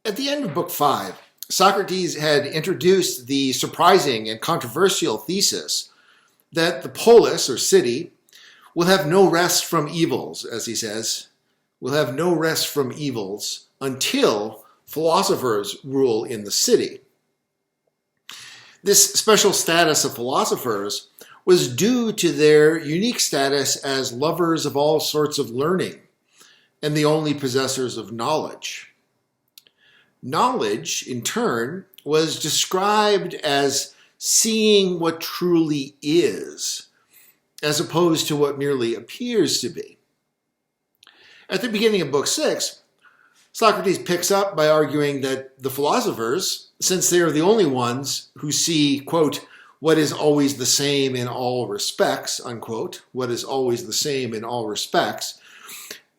At the end of Book 5, Socrates had introduced the surprising and controversial thesis that the polis, or city, will have no rest from evils, as he says, will have no rest from evils until philosophers rule in the city. This special status of philosophers was due to their unique status as lovers of all sorts of learning and the only possessors of knowledge. Knowledge, in turn, was described as seeing what truly is, as opposed to what merely appears to be. At the beginning of Book 6, Socrates picks up by arguing that the philosophers, since they are the only ones who see, quote, what is always the same in all respects, unquote, what is always the same in all respects,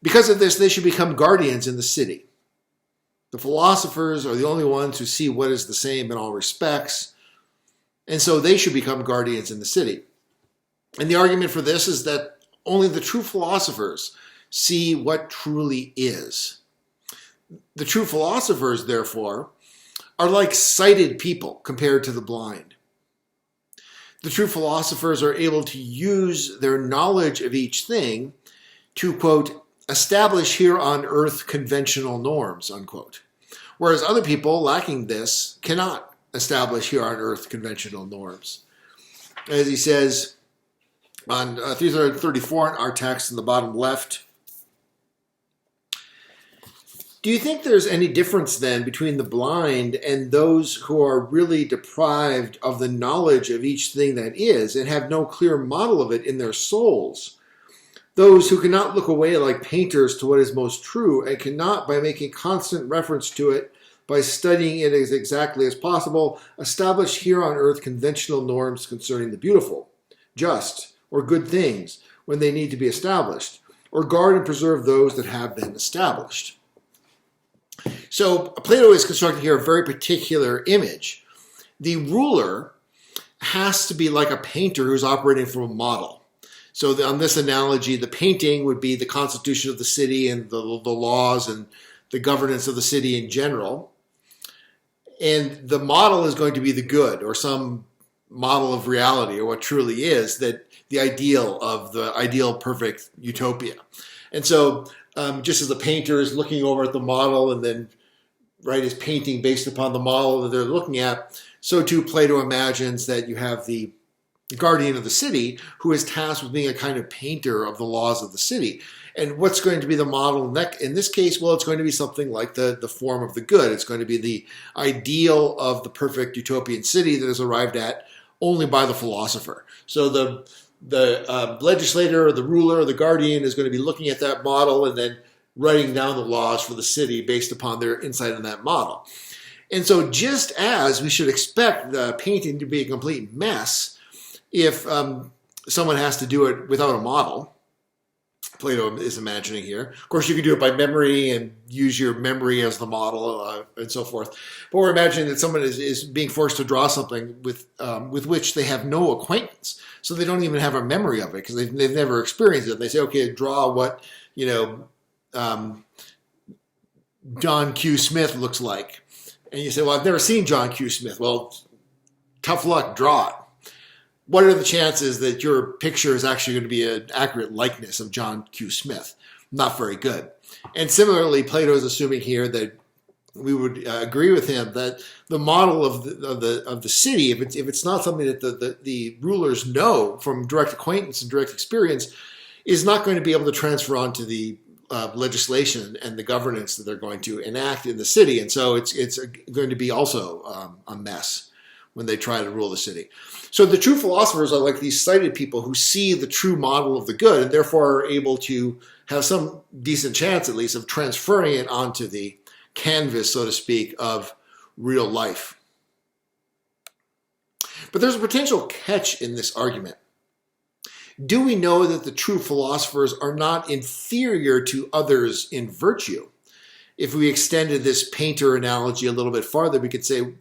because of this, they should become guardians in the city. The philosophers are the only ones who see what is the same in all respects, and so they should become guardians in the city. And the argument for this is that only the true philosophers see what truly is. The true philosophers, therefore, are like sighted people compared to the blind. The true philosophers are able to use their knowledge of each thing to, quote, establish here on earth conventional norms, unquote. Whereas other people lacking this cannot establish here on earth conventional norms. As he says on 334 in our text in the bottom left, do you think there's any difference then between the blind and those who are really deprived of the knowledge of each thing that is and have no clear model of it in their souls? Those who cannot look away like painters to what is most true and cannot, by making constant reference to it, by studying it as exactly as possible, establish here on earth conventional norms concerning the beautiful, just, or good things when they need to be established, or guard and preserve those that have been established. So Plato is constructing here a very particular image. The ruler has to be like a painter who's operating from a model. So on this analogy, the painting would be the constitution of the city and the laws and the governance of the city in general. And the model is going to be the good, or some model of reality, or what truly is, that the ideal perfect utopia. And so just as the painter is looking over at the model and then is painting based upon the model that they're looking at, so too Plato imagines that you have the guardian of the city who is tasked with being a kind of painter of the laws of the city. And what's going to be the model in this case? Well, it's going to be something like the form of the good. It's going to be the ideal of the perfect utopian city that is arrived at only by the philosopher. So the legislator or the ruler or the guardian is going to be looking at that model and then writing down the laws for the city based upon their insight on that model. And so just as we should expect the painting to be a complete mess if someone has to do it without a model, Plato is imagining here. Of course, you can do it by memory and use your memory as the model and so forth. But we're imagining that someone is being forced to draw something with which they have no acquaintance. So they don't even have a memory of it because they've never experienced it. They say, okay, draw what, John Q. Smith looks like. And you say, well, I've never seen John Q. Smith. Well, tough luck, draw it. What are the chances that your picture is actually going to be an accurate likeness of John Q. Smith? Not very good. And similarly, Plato is assuming here that we would agree with him that the model of the city, if it's not something that the rulers know from direct acquaintance and direct experience, is not going to be able to transfer onto the legislation and the governance that they're going to enact in the city. And so it's going to be also a mess when they try to rule the city. So the true philosophers are like these sighted people who see the true model of the good and therefore are able to have some decent chance, at least, of transferring it onto the canvas, so to speak, of real life. But there's a potential catch in this argument. Do we know that the true philosophers are not inferior to others in virtue? If we extended this painter analogy a little bit farther, we could say,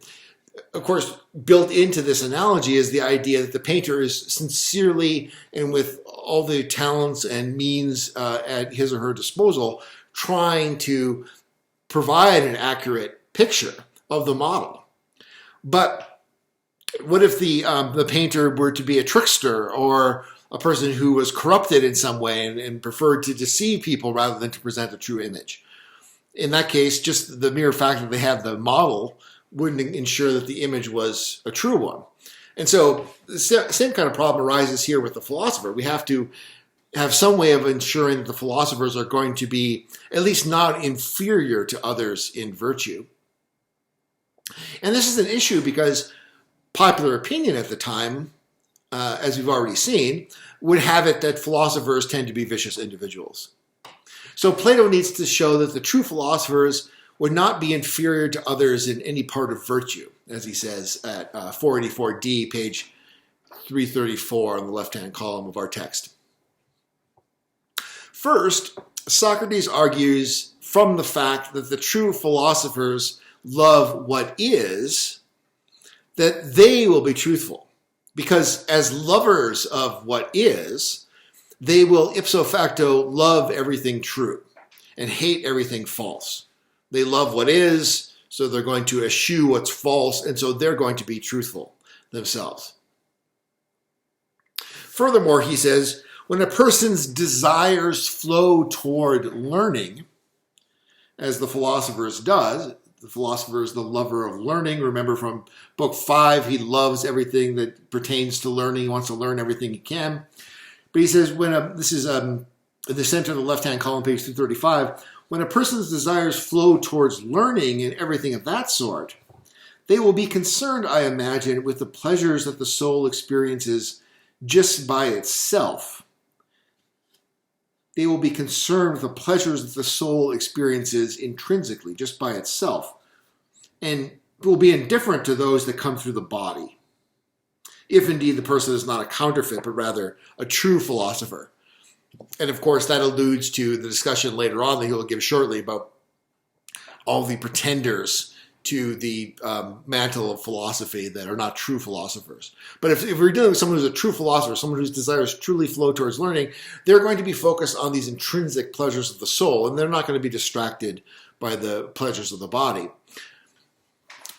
of course, built into this analogy is the idea that the painter is sincerely and with all the talents and means at his or her disposal trying to provide an accurate picture of the model. But what if the painter were to be a trickster or a person who was corrupted in some way and preferred to deceive people rather than to present a true image? In that case, just the mere fact that they had the model wouldn't ensure that the image was a true one. And so the same kind of problem arises here with the philosopher. We have to have some way of ensuring that the philosophers are going to be at least not inferior to others in virtue. And this is an issue because popular opinion at the time, as we've already seen, would have it that philosophers tend to be vicious individuals. So Plato needs to show that the true philosophers would not be inferior to others in any part of virtue, as he says at 484d, page 334 on the left-hand column of our text. First, Socrates argues from the fact that the true philosophers love what is, that they will be truthful. Because as lovers of what is, they will ipso facto love everything true and hate everything false. They love what is, so they're going to eschew what's false, and so they're going to be truthful themselves. Furthermore, he says, when a person's desires flow toward learning, as the philosopher's does, the philosopher is the lover of learning. Remember from book 5, he loves everything that pertains to learning. He wants to learn everything he can. But he says, this is in the center of the left-hand column, page 235, when a person's desires flow towards learning and everything of that sort, they will be concerned, I imagine, with the pleasures that the soul experiences just by itself. They will be concerned with the pleasures that the soul experiences intrinsically, just by itself, and will be indifferent to those that come through the body, if indeed the person is not a counterfeit, but rather a true philosopher. And of course, that alludes to the discussion later on that he will give shortly about all the pretenders to the mantle of philosophy that are not true philosophers. But if we're dealing with someone who's a true philosopher, someone whose desires truly flow towards learning, they're going to be focused on these intrinsic pleasures of the soul, and they're not going to be distracted by the pleasures of the body.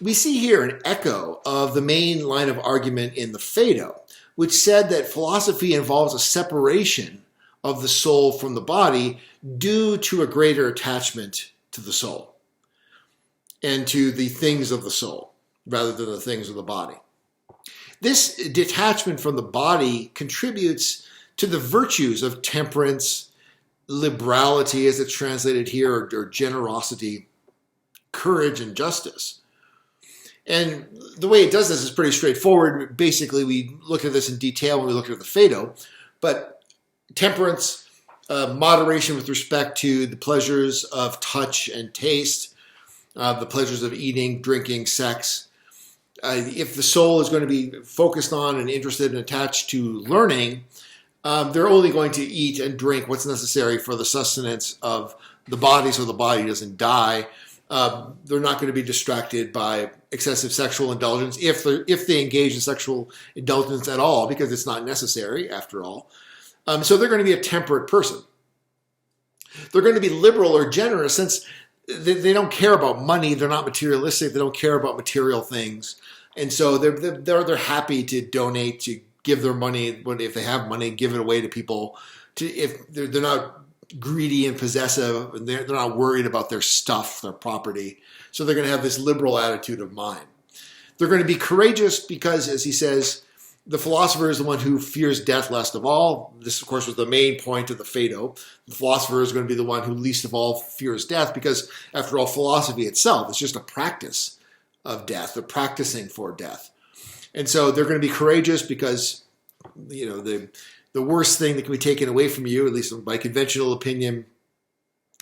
We see here an echo of the main line of argument in the Phaedo, which said that philosophy involves a separation of the soul from the body due to a greater attachment to the soul and to the things of the soul rather than the things of the body. This detachment from the body contributes to the virtues of temperance, liberality as it's translated here, or generosity, courage, and justice. And the way it does this is pretty straightforward. Basically, we look at this in detail when we look at the Phaedo, but temperance, moderation with respect to the pleasures of touch and taste, the pleasures of eating, drinking, sex. If the soul is going to be focused on and interested and attached to learning, they're only going to eat and drink what's necessary for the sustenance of the body so the body doesn't die. They're not going to be distracted by excessive sexual indulgence if they engage in sexual indulgence at all, because it's not necessary after all. So they're going to be a temperate person. They're going to be liberal or generous since they don't care about money. They're not materialistic. They don't care about material things. And so they're happy to donate, to give their money if they have money, give it away to people. If they're not greedy and possessive, and they're not worried about their stuff, their property. So they're going to have this liberal attitude of mind. They're going to be courageous because, as he says, the philosopher is the one who fears death least of all. This, of course, was the main point of the Phaedo. The philosopher is going to be the one who least of all fears death because, after all, philosophy itself is just a practice of death. They're practicing for death. And so they're going to be courageous because, the worst thing that can be taken away from you, at least by conventional opinion,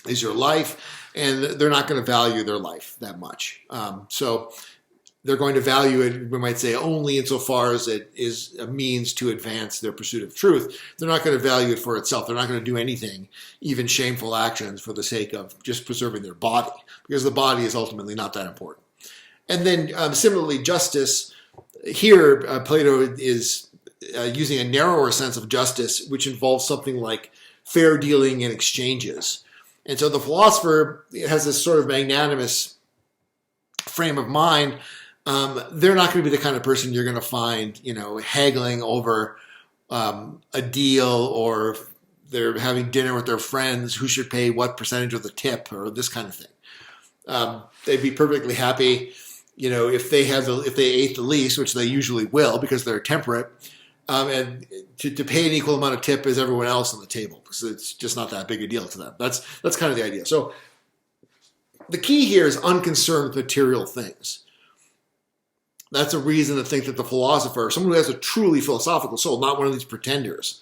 is your life. And they're not going to value their life that much. So they're going to value it, we might say, only insofar as it is a means to advance their pursuit of truth. They're not going to value it for itself. They're not going to do anything, even shameful actions, for the sake of just preserving their body, because the body is ultimately not that important. And then similarly, justice. Here, Plato is using a narrower sense of justice, which involves something like fair dealing and exchanges. And so the philosopher has this sort of magnanimous frame of mind, they're not going to be the kind of person you're going to find, haggling over a deal, or they're having dinner with their friends who should pay what percentage of the tip or this kind of thing. They'd be perfectly happy, if they ate the least, which they usually will because they're temperate, and to pay an equal amount of tip as everyone else on the table, because it's just not that big a deal to them. That's kind of the idea. So the key here is unconcerned with material things. That's a reason to think that the philosopher, someone who has a truly philosophical soul, not one of these pretenders,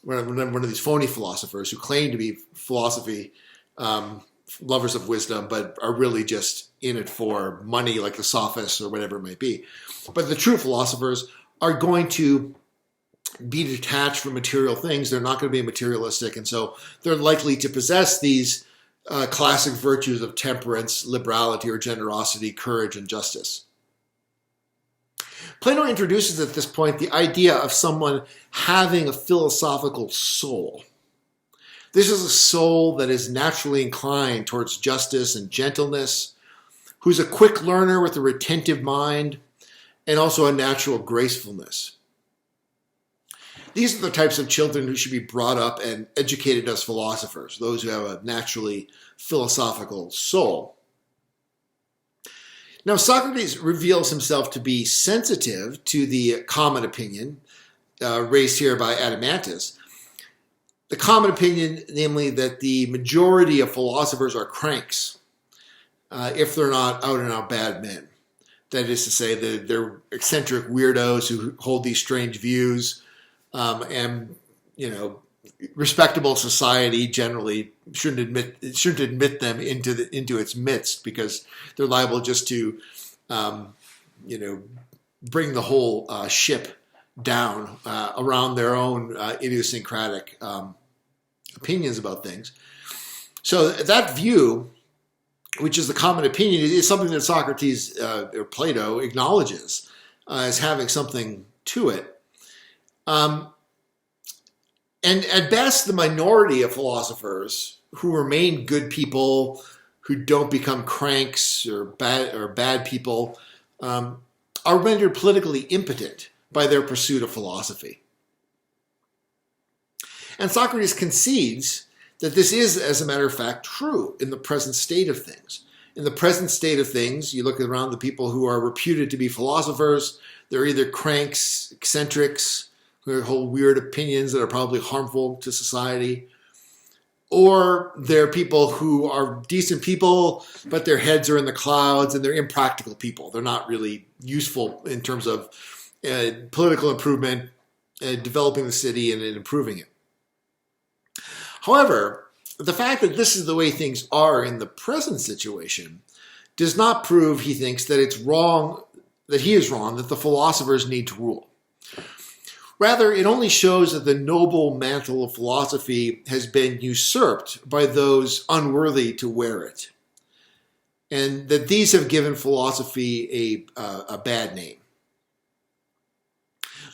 one of these phony philosophers who claim to be philosophy lovers of wisdom, but are really just in it for money, like the sophists or whatever it might be. But the true philosophers are going to be detached from material things. They're not going to be materialistic, and so they're likely to possess these classic virtues of temperance, liberality, or generosity, courage, and justice. Plato introduces at this point the idea of someone having a philosophical soul. This is a soul that is naturally inclined towards justice and gentleness, who's a quick learner with a retentive mind, and also a natural gracefulness. These are the types of children who should be brought up and educated as philosophers, those who have a naturally philosophical soul. Now, Socrates reveals himself to be sensitive to the common opinion raised here by Adeimantus. The common opinion, namely, that the majority of philosophers are cranks, if they're not out-and-out bad men. That is to say, that they're eccentric weirdos who hold these strange views, and respectable society generally shouldn't admit them into its midst, because they're liable just to bring the whole ship down around their own idiosyncratic opinions about things. So that view, which is the common opinion, is something that Socrates or Plato acknowledges as having something to it. And at best, the minority of philosophers who remain good people, who don't become cranks or bad people, are rendered politically impotent by their pursuit of philosophy. And Socrates concedes that this is, as a matter of fact, true in the present state of things. In the present state of things, you look around the people who are reputed to be philosophers, they're either cranks, eccentrics, who hold weird opinions that are probably harmful to society, or they're people who are decent people, but their heads are in the clouds and they're impractical people. They're not really useful in terms of political improvement, developing the city and improving it. However, the fact that this is the way things are in the present situation does not prove, he thinks, that it's wrong, that he is wrong, that the philosophers need to rule. Rather, it only shows that the noble mantle of philosophy has been usurped by those unworthy to wear it, and that these have given philosophy a bad name.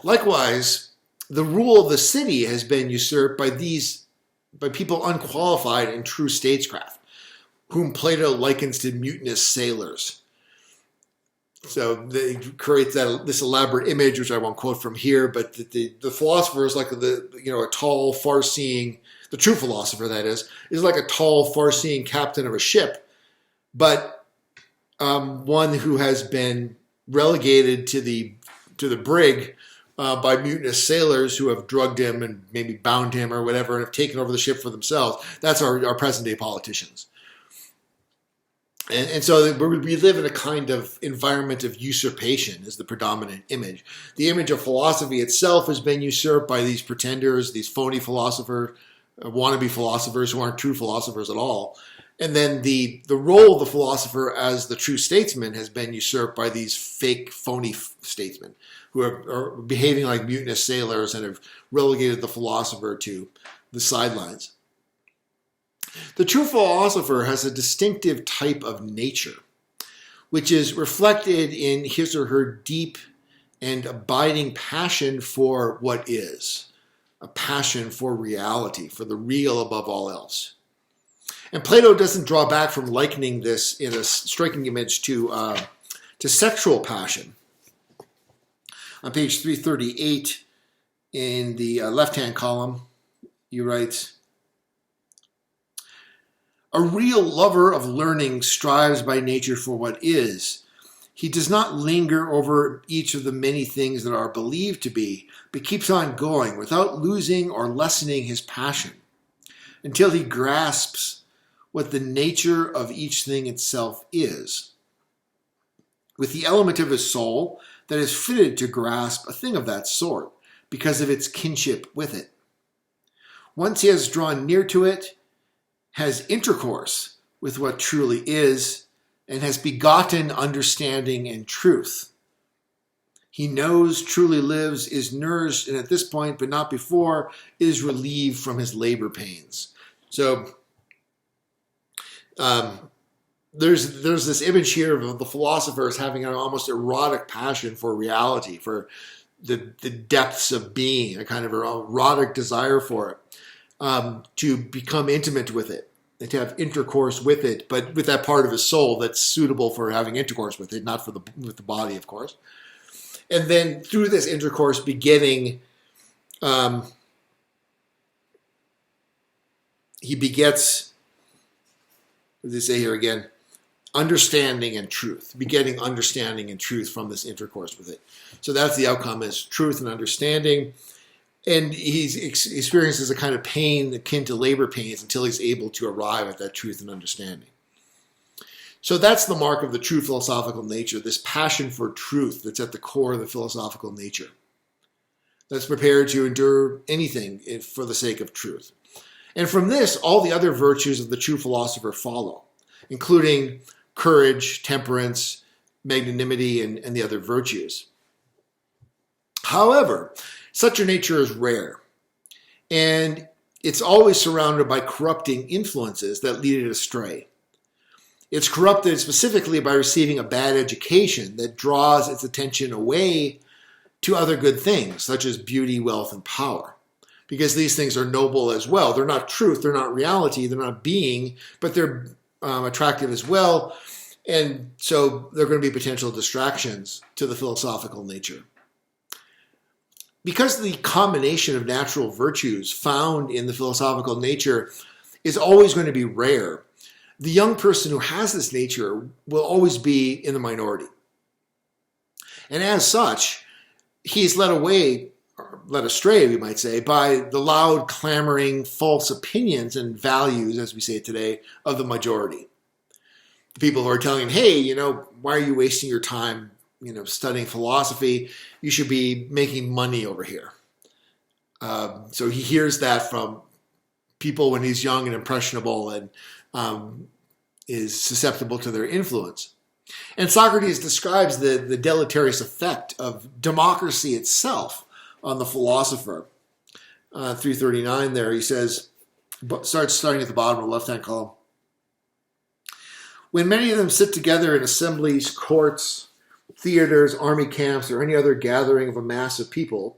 Likewise, the rule of the city has been usurped by people unqualified in true statecraft, whom Plato likens to mutinous sailors. So they create this elaborate image, which I won't quote from here, but the philosopher is like a tall, far-seeing, the true philosopher, that is like a tall, far-seeing captain of a ship, but one who has been relegated to the brig by mutinous sailors who have drugged him and maybe bound him or whatever and have taken over the ship for themselves. That's our present-day politicians. And so we live in a kind of environment of usurpation is the predominant image. The image of philosophy itself has been usurped by these pretenders, these phony philosophers, wannabe philosophers who aren't true philosophers at all. And then the role of the philosopher as the true statesman has been usurped by these fake, phony statesmen who are behaving like mutinous sailors and have relegated the philosopher to the sidelines. The true philosopher has a distinctive type of nature, which is reflected in his or her deep and abiding passion for what is, a passion for reality, for the real above all else. And Plato doesn't draw back from likening this in a striking image to sexual passion. On page 338 in the left-hand column, he writes, "A real lover of learning strives by nature for what is. He does not linger over each of the many things that are believed to be, but keeps on going without losing or lessening his passion, until he grasps what the nature of each thing itself is, with the element of his soul that is fitted to grasp a thing of that sort, because of its kinship with it. Once he has drawn near to it, has intercourse with what truly is, and has begotten understanding and truth. He knows, truly lives, is nourished, and at this point, but not before, is relieved from his labor pains." So there's this image here of the philosophers having an almost erotic passion for reality, for the depths of being, a kind of erotic desire for it, to become intimate with it, and to have intercourse with it, but with that part of his soul that's suitable for having intercourse with it, not with the body, of course. And then through this intercourse beginning, he begets, what does they say here again? Understanding and truth, begetting understanding and truth from this intercourse with it. So that's the outcome, is truth and understanding. And he experiences a kind of pain akin to labor pains until he's able to arrive at that truth and understanding. So that's the mark of the true philosophical nature, this passion for truth that's at the core of the philosophical nature, that's prepared to endure anything for the sake of truth. And from this, all the other virtues of the true philosopher follow, including courage, temperance, magnanimity, and the other virtues. However, such a nature is rare, and it's always surrounded by corrupting influences that lead it astray. It's corrupted specifically by receiving a bad education that draws its attention away to other good things, such as beauty, wealth, and power. Because these things are noble as well. They're not truth, they're not reality, they're not being, but they're attractive as well. And so they're going to be potential distractions to the philosophical nature. Because the combination of natural virtues found in the philosophical nature is always going to be rare, the young person who has this nature will always be in the minority. And as such, he's led away, or led astray, we might say, by the loud, clamoring, false opinions and values, as we say today, of the majority. The people who are telling him, hey, why are you wasting your time, studying philosophy? You should be making money over here. So he hears that from people when he's young and impressionable and is susceptible to their influence. And Socrates describes the deleterious effect of democracy itself on the philosopher. 339 there, he says, starting at the bottom of the left-hand column. When many of them sit together in assemblies, courts, theaters, army camps, or any other gathering of a mass of people,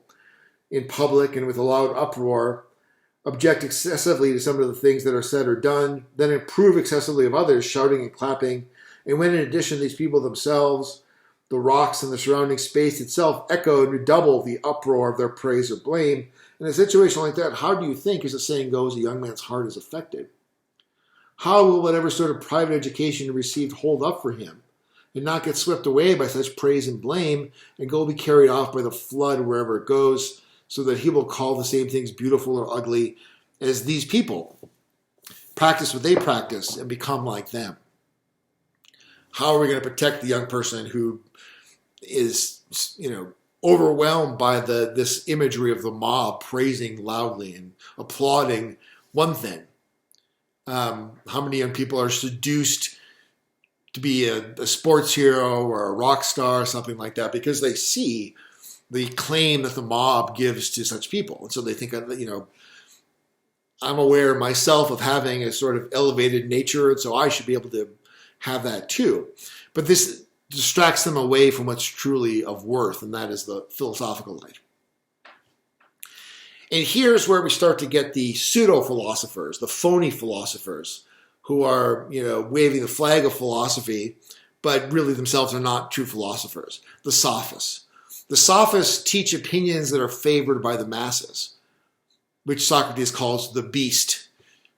in public and with a loud uproar, object excessively to some of the things that are said or done, then approve excessively of others, shouting and clapping, and when in addition these people themselves, the rocks and the surrounding space itself echo and redouble the uproar of their praise or blame, in a situation like that, how do you think, as the saying goes, a young man's heart is affected? How will whatever sort of private education he received hold up for him, and not get swept away by such praise and blame, and go be carried off by the flood wherever it goes, so that he will call the same things beautiful or ugly as these people practice what they practice and become like them? How are we going to protect the young person who is, overwhelmed by this imagery of the mob praising loudly and applauding one thing? How many young people are seduced to be a sports hero or a rock star or something like that because they see the claim that the mob gives to such people. And so they think, I'm aware myself of having a sort of elevated nature, and so I should be able to have that too. But this distracts them away from what's truly of worth, and that is the philosophical life. And here's where we start to get the pseudo-philosophers, the phony philosophers, who are, waving the flag of philosophy, but really themselves are not true philosophers. The Sophists. The Sophists teach opinions that are favored by the masses, which Socrates calls the beast,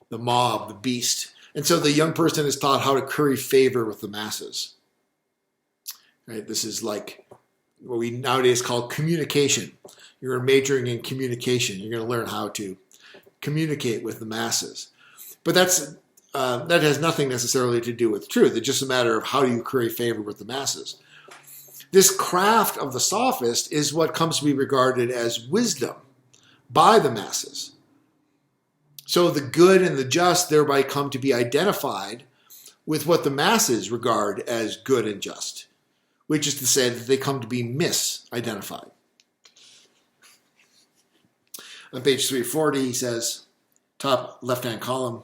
the mob, the beast. And so the young person is taught how to curry favor with the masses. Right? This is like what we nowadays call communication. You're majoring in communication. You're going to learn how to communicate with the masses. But that has nothing necessarily to do with truth. It's just a matter of how do you curry favor with the masses. This craft of the sophist is what comes to be regarded as wisdom by the masses. So the good and the just thereby come to be identified with what the masses regard as good and just, which is to say that they come to be misidentified. On page 340, he says, top left-hand column,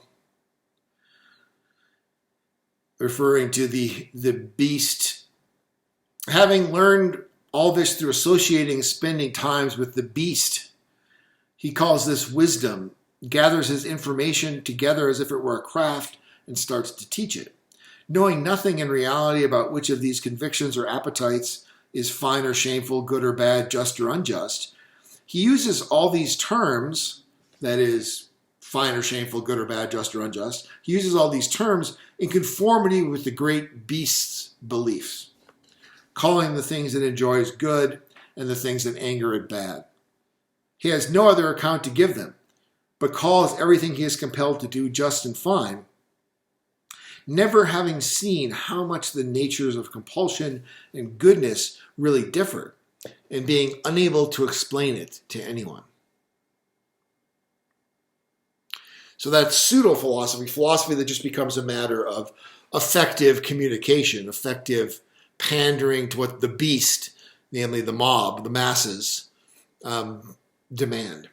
referring to the beast, having learned all this through associating, spending times with the beast, he calls this wisdom, gathers his information together as if it were a craft, and starts to teach it. Knowing nothing in reality about which of these convictions or appetites is fine or shameful, good or bad, just or unjust, he uses all these terms, that is, fine or shameful, good or bad, just or unjust, he uses all these terms in conformity with the great beast's beliefs, calling the things it enjoys good and the things that anger it bad. He has no other account to give them, but calls everything he is compelled to do just and fine, never having seen how much the natures of compulsion and goodness really differ, and being unable to explain it to anyone. So that's pseudo-philosophy, philosophy that just becomes a matter of effective communication, effective pandering to what the beast, namely the mob, the masses, demand.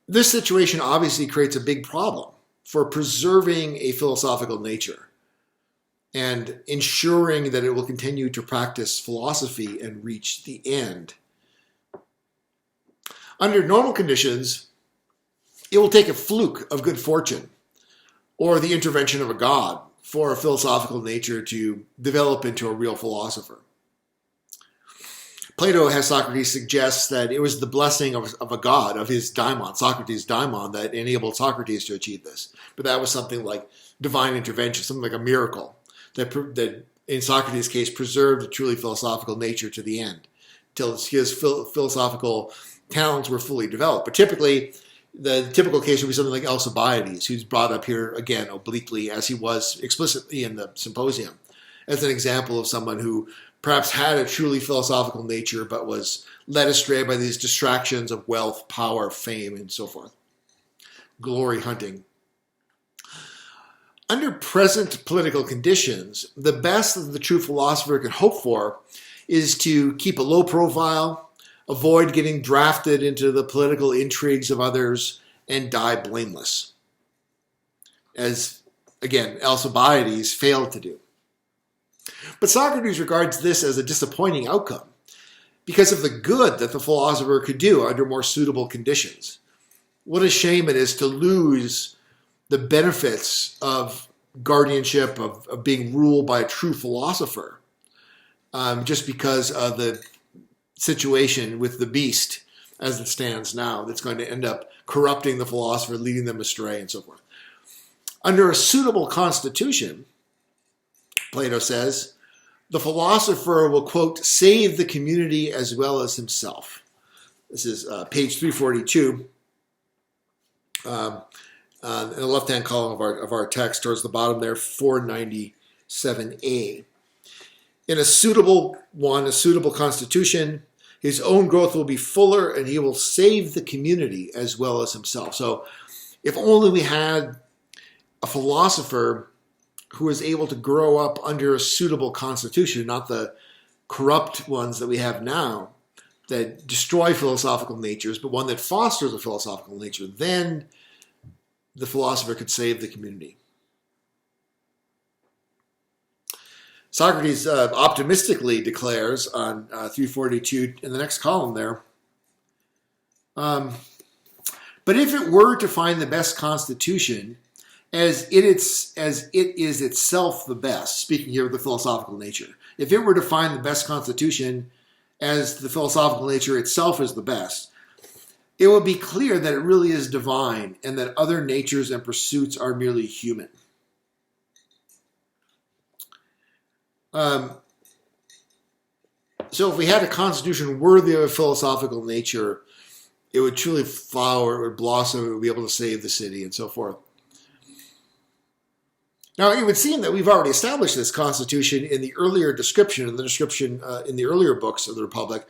This situation obviously creates a big problem for preserving a philosophical nature and ensuring that it will continue to practice philosophy and reach the end. Under normal conditions, it will take a fluke of good fortune or the intervention of a god for a philosophical nature to develop into a real philosopher. Plato has Socrates suggest that it was the blessing of a god, of his daimon, Socrates' daimon, that enabled Socrates to achieve this. But that was something like divine intervention, something like a miracle that in Socrates' case, preserved a truly philosophical nature to the end, till his philosophical talents were fully developed. But typically, the typical case would be something like Alcibiades, who's brought up here, again, obliquely, as he was explicitly in the Symposium, as an example of someone who perhaps had a truly philosophical nature, but was led astray by these distractions of wealth, power, fame, and so forth. Glory hunting. Under present political conditions, the best that the true philosopher can hope for is to keep a low profile, avoid getting drafted into the political intrigues of others, and die blameless. As, again, Alcibiades failed to do. But Socrates regards this as a disappointing outcome because of the good that the philosopher could do under more suitable conditions. What a shame it is to lose the benefits of guardianship, of being ruled by a true philosopher, just because of the situation with the beast as it stands now, that's going to end up corrupting the philosopher, leading them astray, and so forth. Under a suitable constitution, Plato says, the philosopher will, quote, save the community as well as himself. This is page 342. In the left-hand column of our text, towards the bottom there, 497a. In a suitable constitution, his own growth will be fuller, and he will save the community as well as himself. So if only we had a philosopher who is able to grow up under a suitable constitution, not the corrupt ones that we have now that destroy philosophical natures, but one that fosters a philosophical nature, then the philosopher could save the community. Socrates optimistically declares on 342 in the next column there, But if it were to find the best constitution, as it is itself the best, speaking here of the philosophical nature, if it were to find the best constitution as the philosophical nature itself is the best, it would be clear that it really is divine and that other natures and pursuits are merely human. So if we had a constitution worthy of a philosophical nature, it would truly flower, it would blossom, it would be able to save the city and so forth. Now, it would seem that we've already established this constitution in the earlier description, in the earlier books of the Republic,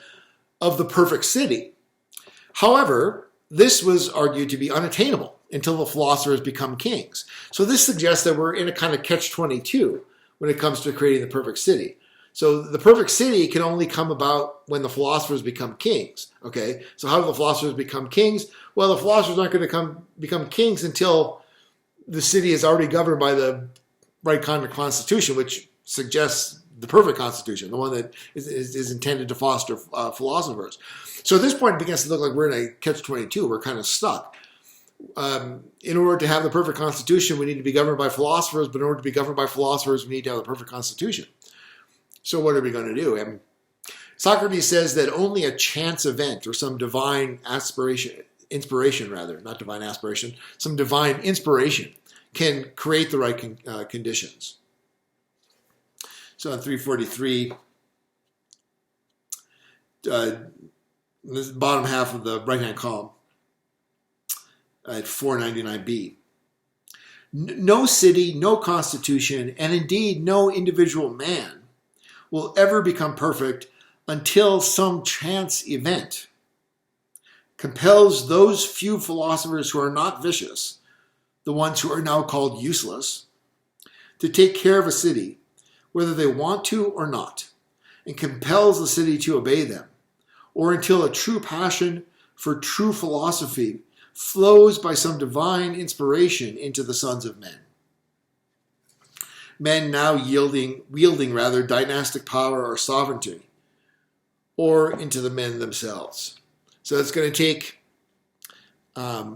of the perfect city. However, this was argued to be unattainable until the philosophers become kings. So this suggests that we're in a kind of catch-22 when it comes to creating the perfect city. So the perfect city can only come about when the philosophers become kings. Okay, so how do the philosophers become kings? Well, the philosophers aren't going to become kings until the city is already governed by the right kind of constitution, which suggests the perfect constitution, the one that is intended to foster philosophers. So at this point, it begins to look like we're in a catch-22. We're kind of stuck. In order to have the perfect constitution, we need to be governed by philosophers, but in order to be governed by philosophers, we need to have the perfect constitution. So what are we going to do? And Socrates says that only a chance event or some divine inspiration, not divine aspiration, some divine inspiration can create the right conditions. So in 343, this bottom half of the right-hand column, at 499b. No city, no constitution, and indeed no individual man will ever become perfect until some chance event compels those few philosophers who are not vicious, the ones who are now called useless, to take care of a city, whether they want to or not, and compels the city to obey them, or until a true passion for true philosophy flows by some divine inspiration into the sons of men. Men now wielding dynastic power or sovereignty, or into the men themselves. So it's going to take a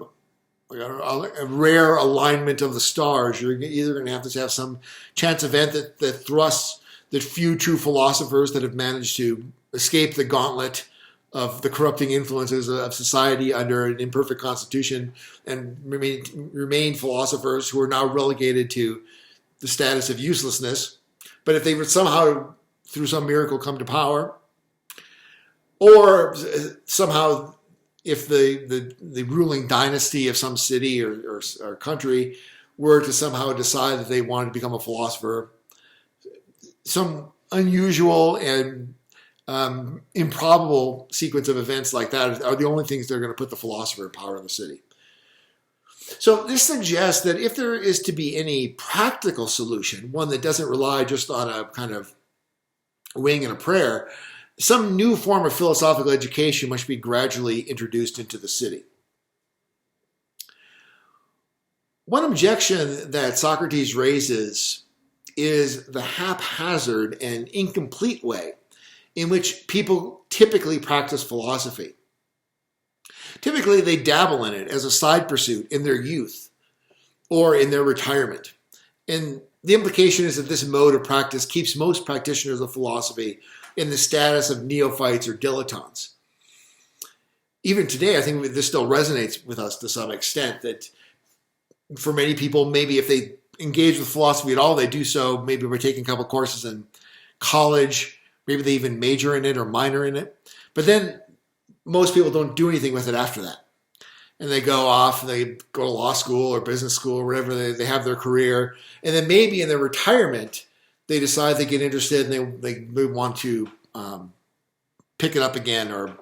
rare alignment of the stars. You're either going to have some chance event that thrusts the few true philosophers that have managed to escape the gauntlet of the corrupting influences of society under an imperfect constitution and remain philosophers who are now relegated to the status of uselessness. But if they would somehow, through some miracle, come to power, or somehow if the ruling dynasty of some city or country were to somehow decide that they wanted to become a philosopher, some unusual and improbable sequence of events like that are the only things that are going to put the philosopher in power in the city. So this suggests that if there is to be any practical solution, one that doesn't rely just on a kind of wing and a prayer, some new form of philosophical education must be gradually introduced into the city. One objection that Socrates raises is the haphazard and incomplete way in which people typically practice philosophy. Typically, they dabble in it as a side pursuit in their youth or in their retirement. And the implication is that this mode of practice keeps most practitioners of philosophy in the status of neophytes or dilettantes. Even today, I think this still resonates with us to some extent, that for many people, maybe if they engage with philosophy at all, they do so maybe by taking a couple courses in college, maybe they even major in it or minor in it. But then most people don't do anything with it after that. And they go off, and they go to law school or business school or whatever, they have their career. And then maybe in their retirement, they decide they get interested and they want to pick it up again or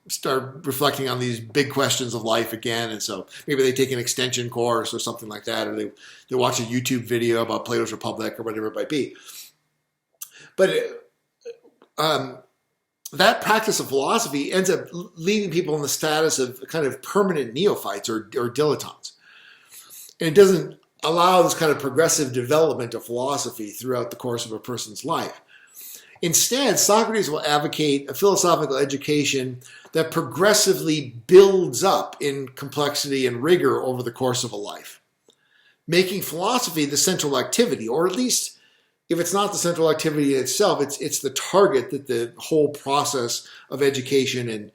start reflecting on these big questions of life again. And so maybe they take an extension course or something like that, or they watch a YouTube video about Plato's Republic or whatever it might be. But that practice of philosophy ends up leaving people in the status of kind of permanent neophytes or dilettantes. And it doesn't allow this kind of progressive development of philosophy throughout the course of a person's life. Instead, Socrates will advocate a philosophical education that progressively builds up in complexity and rigor over the course of a life, making philosophy the central activity, or at least if it's not the central activity itself, it's the target that the whole process of education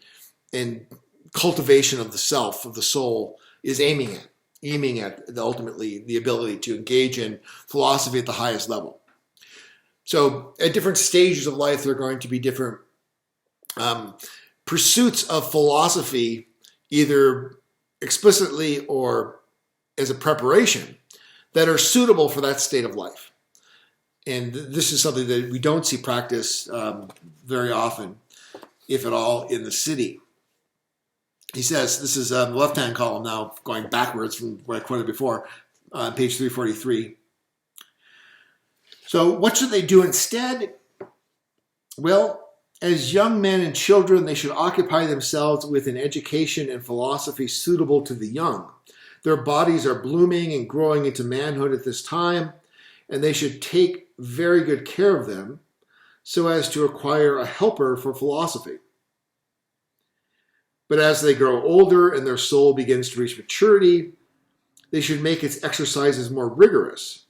and cultivation of the self, of the soul, is aiming at ultimately the ability to engage in philosophy at the highest level. So at different stages of life, there are going to be different pursuits of philosophy, either explicitly or as a preparation, that are suitable for that state of life. And this is something that we don't see practiced very often, if at all, in the city. He says, this is the left-hand column now, going backwards from what I quoted before, page 343. So what should they do instead? Well, as young men and children, they should occupy themselves with an education and philosophy suitable to the young. Their bodies are blooming and growing into manhood at this time, and they should take very good care of them so as to acquire a helper for philosophy. But as they grow older and their soul begins to reach maturity, they should make its exercises more rigorous.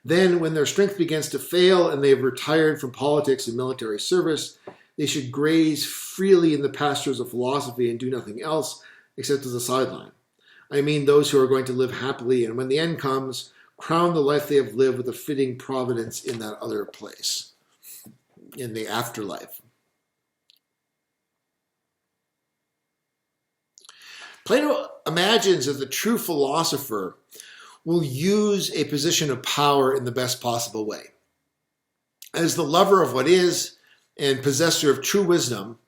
Then, when their strength begins to fail and they have retired from politics and military service, they should graze freely in the pastures of philosophy and do nothing else except as a sideline. I mean those who are going to live happily, and when the end comes, crown the life they have lived with a fitting providence in that other place, in the afterlife. Plato imagines that the true philosopher will use a position of power in the best possible way. As the lover of what is and possessor of true wisdom,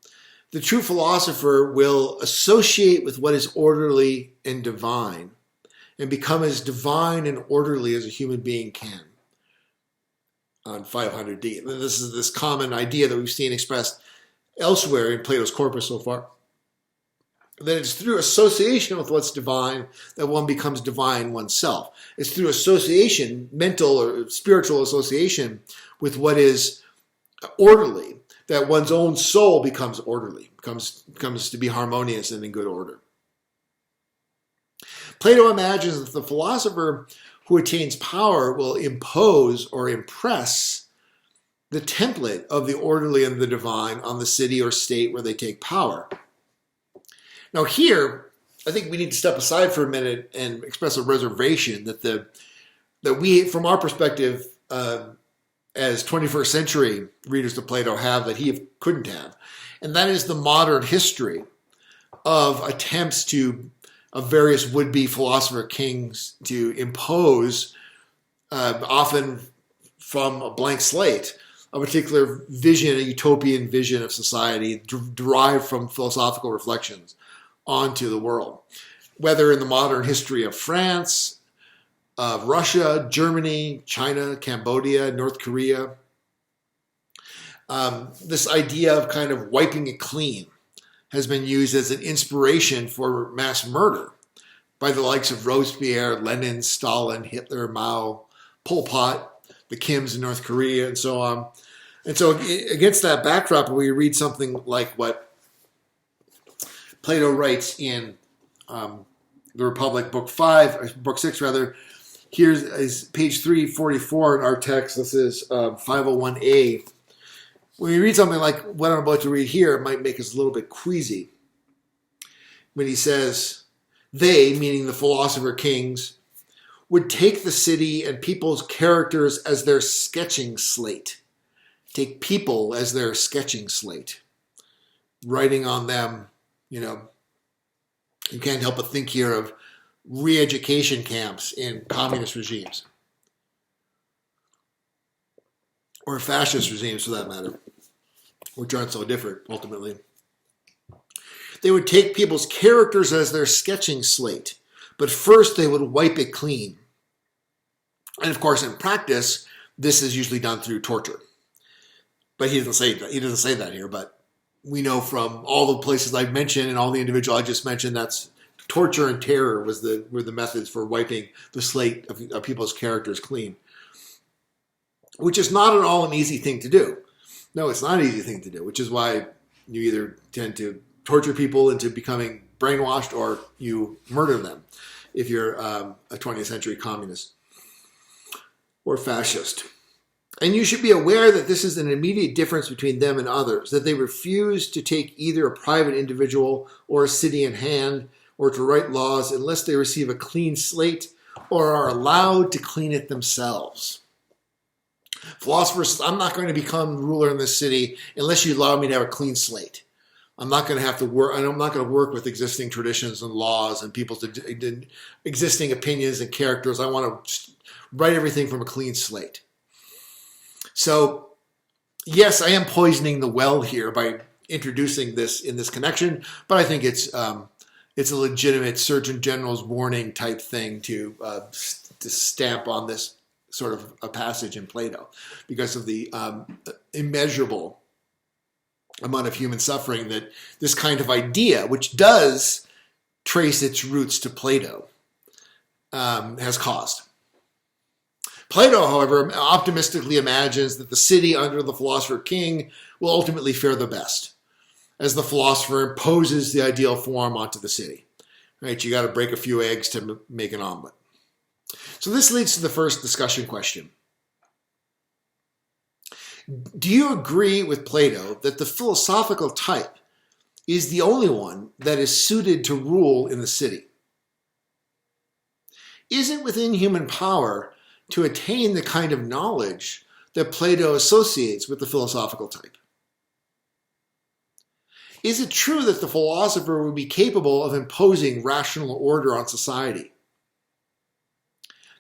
the true philosopher will associate with what is orderly and divine and become as divine and orderly as a human being can. On 500D. This is this common idea that we've seen expressed elsewhere in Plato's corpus so far. That it's through association with what's divine that one becomes divine oneself. It's through association, mental or spiritual association with what is orderly, that one's own soul becomes orderly, becomes to be harmonious and in good order. Plato imagines that the philosopher who attains power will impose or impress the template of the orderly and the divine on the city or state where they take power. Now here, I think we need to step aside for a minute and express a reservation that we, from our perspective, as 21st century readers of Plato have that he couldn't have. And that is the modern history of attempts of various would-be philosopher kings to impose, often from a blank slate, a particular vision, a utopian vision of society derived from philosophical reflections onto the world. Whether in the modern history of France, of Russia, Germany, China, Cambodia, North Korea, this idea of kind of wiping it clean has been used as an inspiration for mass murder by the likes of Robespierre, Lenin, Stalin, Hitler, Mao, Pol Pot, the Kims in North Korea, and so on. And so against that backdrop, we read something like what Plato writes in the Republic, Book 6 rather. Here's page 344 in our text. This is 501a. When you read something like what I'm about to read here, it might make us a little bit queasy. When he says, they, meaning the philosopher kings, would take the city and people's characters as their sketching slate. Take people as their sketching slate. Writing on them, you can't help but think here of re-education camps in communist regimes. Or fascist regimes, for that matter, which aren't so different, ultimately. They would take people's characters as their sketching slate, but first they would wipe it clean. And of course, in practice, this is usually done through torture. But he doesn't say that here, but we know from all the places I've mentioned and all the individuals I just mentioned, that's torture and terror were the methods for wiping the slate of people's characters clean. which is not at all an easy thing to do. No, it's not an easy thing to do, which is why you either tend to torture people into becoming brainwashed or you murder them if you're a 20th century communist or fascist. And you should be aware that this is an immediate difference between them and others, that they refuse to take either a private individual or a city in hand or to write laws unless they receive a clean slate or are allowed to clean it themselves. Philosophers say, I'm not going to become ruler in this city unless you allow me to have a clean slate. I'm not going to have to work, and I'm not going to work with existing traditions and laws and people's existing opinions and characters. I want to write everything from a clean slate. So, yes, I am poisoning the well here by introducing this in this connection, but I think it's a legitimate Surgeon General's warning type thing to stamp on this sort of a passage in Plato because of the immeasurable amount of human suffering that this kind of idea, which does trace its roots to Plato, has caused. Plato, however, optimistically imagines that the city under the philosopher king will ultimately fare the best as the philosopher imposes the ideal form onto the city. Right? You got to break a few eggs to make an omelet. So this leads to the first discussion question. Do you agree with Plato that the philosophical type is the only one that is suited to rule in the city? Is it within human power to attain the kind of knowledge that Plato associates with the philosophical type? Is it true that the philosopher would be capable of imposing rational order on society?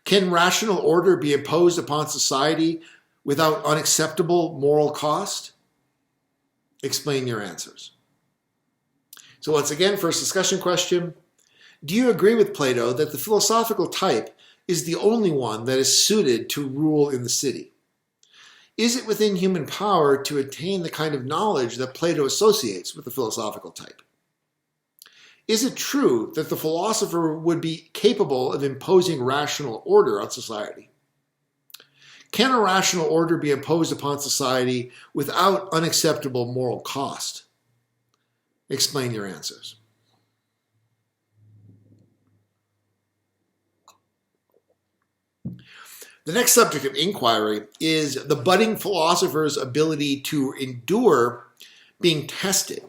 Can rational order be imposed upon society without unacceptable moral cost? Explain your answers. So once again, first discussion question. Do you agree with Plato that the philosophical type is the only one that is suited to rule in the city? Is it within human power to attain the kind of knowledge that Plato associates with the philosophical type? Is it true that the philosopher would be capable of imposing rational order on society? Can a rational order be imposed upon society without unacceptable moral cost? Explain your answers. The next subject of inquiry is the budding philosopher's ability to endure being tested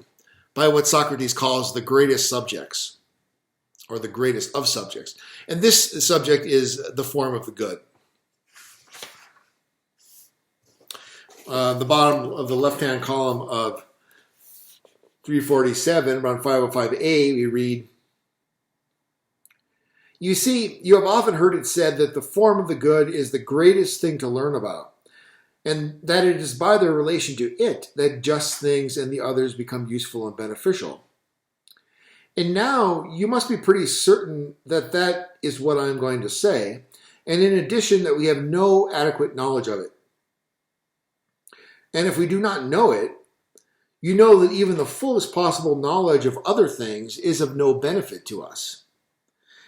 by what Socrates calls the greatest subjects, or the greatest of subjects. And this subject is the form of the good. The bottom of the left-hand column of 347, around 505a, we read, you see, you have often heard it said that the form of the good is the greatest thing to learn about, and that it is by their relation to it that just things and the others become useful and beneficial. And now you must be pretty certain that that is what I'm going to say, and in addition that we have no adequate knowledge of it. And if we do not know it, you know that even the fullest possible knowledge of other things is of no benefit to us,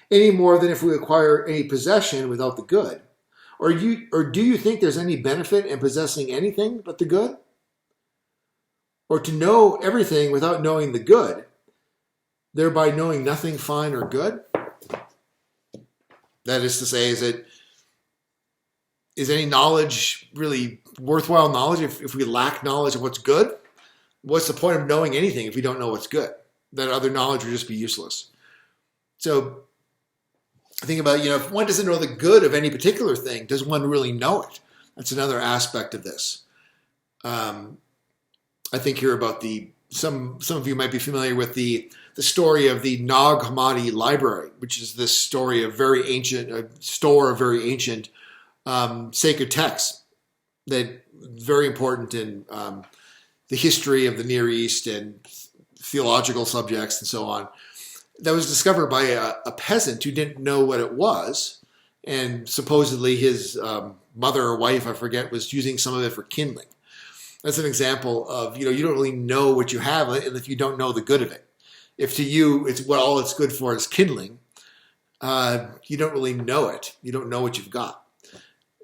any more than if we acquire any possession without the good. Or do you think there's any benefit in possessing anything but the good? Or to know everything without knowing the good, thereby knowing nothing fine or good? That is to say, is any knowledge really worthwhile knowledge if we lack knowledge of what's good? What's the point of knowing anything if we don't know what's good? That other knowledge would just be useless. So think about, if one doesn't know the good of any particular thing, does one really know it? That's another aspect of this. I think here about some of you might be familiar with the story of the Nag Hammadi Library, which is this story of a store of very ancient sacred texts that very important in the history of the Near East and theological subjects and so on. That was discovered by a peasant who didn't know what it was, and supposedly his mother or wife, I forget, was using some of it for kindling. That's an example of, you don't really know what you have if you don't know the good of it. If to you all it's good for is kindling, you don't really know it. You don't know what you've got.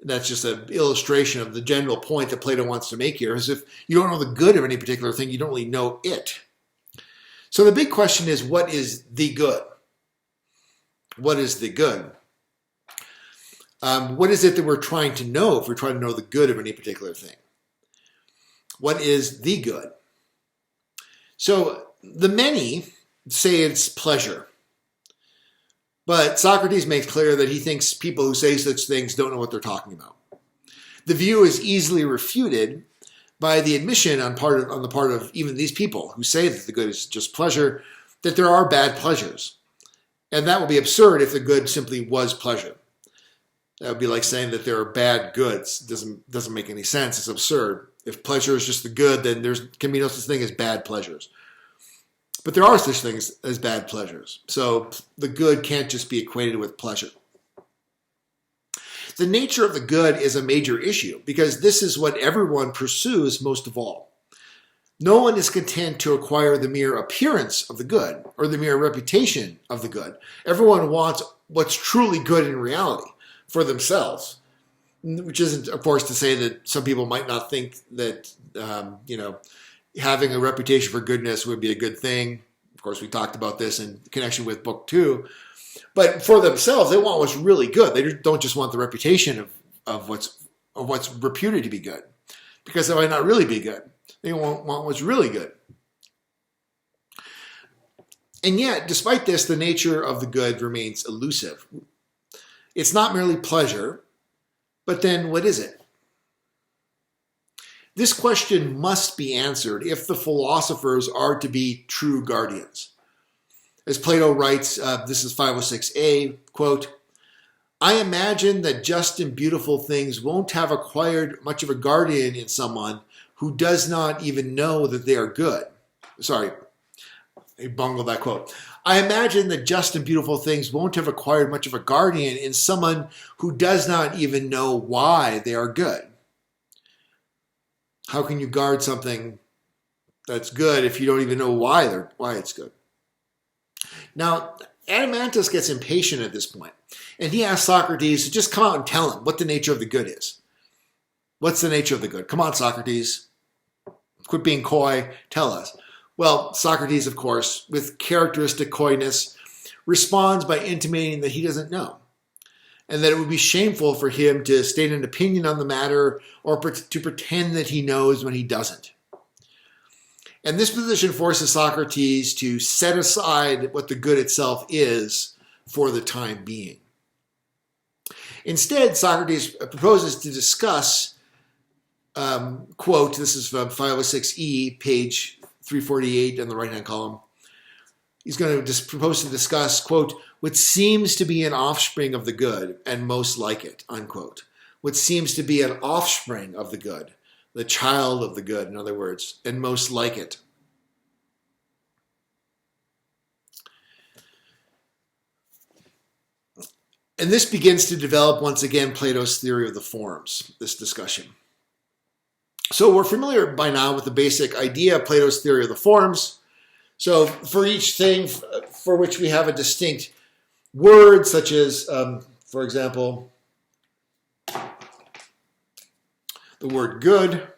That's just an illustration of the general point that Plato wants to make here, is if you don't know the good of any particular thing, you don't really know it. So the big question is, what is the good? What is the good? What is it that we're trying to know if we're trying to know the good of any particular thing? What is the good? So the many say it's pleasure. But Socrates makes clear that he thinks people who say such things don't know what they're talking about. The view is easily refuted by the admission on the part of even these people who say that the good is just pleasure, that there are bad pleasures. And that would be absurd if the good simply was pleasure. That would be like saying that there are bad goods. It doesn't make any sense. It's absurd. If pleasure is just the good, then there can be no such thing as bad pleasures. But there are such things as bad pleasures. So the good can't just be equated with pleasure. The nature of the good is a major issue because this is what everyone pursues most of all. No one is content to acquire the mere appearance of the good or the mere reputation of the good. Everyone wants what's truly good in reality for themselves, which isn't, of course, to say that some people might not think that, having a reputation for goodness would be a good thing. Of course, we talked about this in connection with Book 2. But for themselves, they want what's really good. They don't just want the reputation of what's reputed to be good, because it might not really be good. They want what's really good. And yet, despite this, the nature of the good remains elusive. It's not merely pleasure, but then what is it? This question must be answered if the philosophers are to be true guardians. As Plato writes, this is 506a, quote, "I imagine that just and beautiful things won't have acquired much of a guardian in someone who does not even know that they are good." Sorry, I bungled that quote. "I imagine that just and beautiful things won't have acquired much of a guardian in someone who does not even know why they are good." How can you guard something that's good if you don't even know why it's good? Now, Adeimantus gets impatient at this point, and he asks Socrates to just come out and tell him what the nature of the good is. What's the nature of the good? Come on, Socrates. Quit being coy. Tell us. Well, Socrates, of course, with characteristic coyness, responds by intimating that he doesn't know, and that it would be shameful for him to state an opinion on the matter or to pretend that he knows when he doesn't. And this position forces Socrates to set aside what the good itself is for the time being. Instead, Socrates proposes to discuss, quote, this is from 506e, page 348 in the right-hand column. He's going to propose to discuss, quote, "what seems to be an offspring of the good and most like it," unquote. What seems to be an offspring of the good, the child of the good, in other words, and most like it. And this begins to develop, once again, Plato's theory of the forms, this discussion. So we're familiar by now with the basic idea of Plato's theory of the forms. So for each thing for which we have a distinct word, such as, for example, the word good.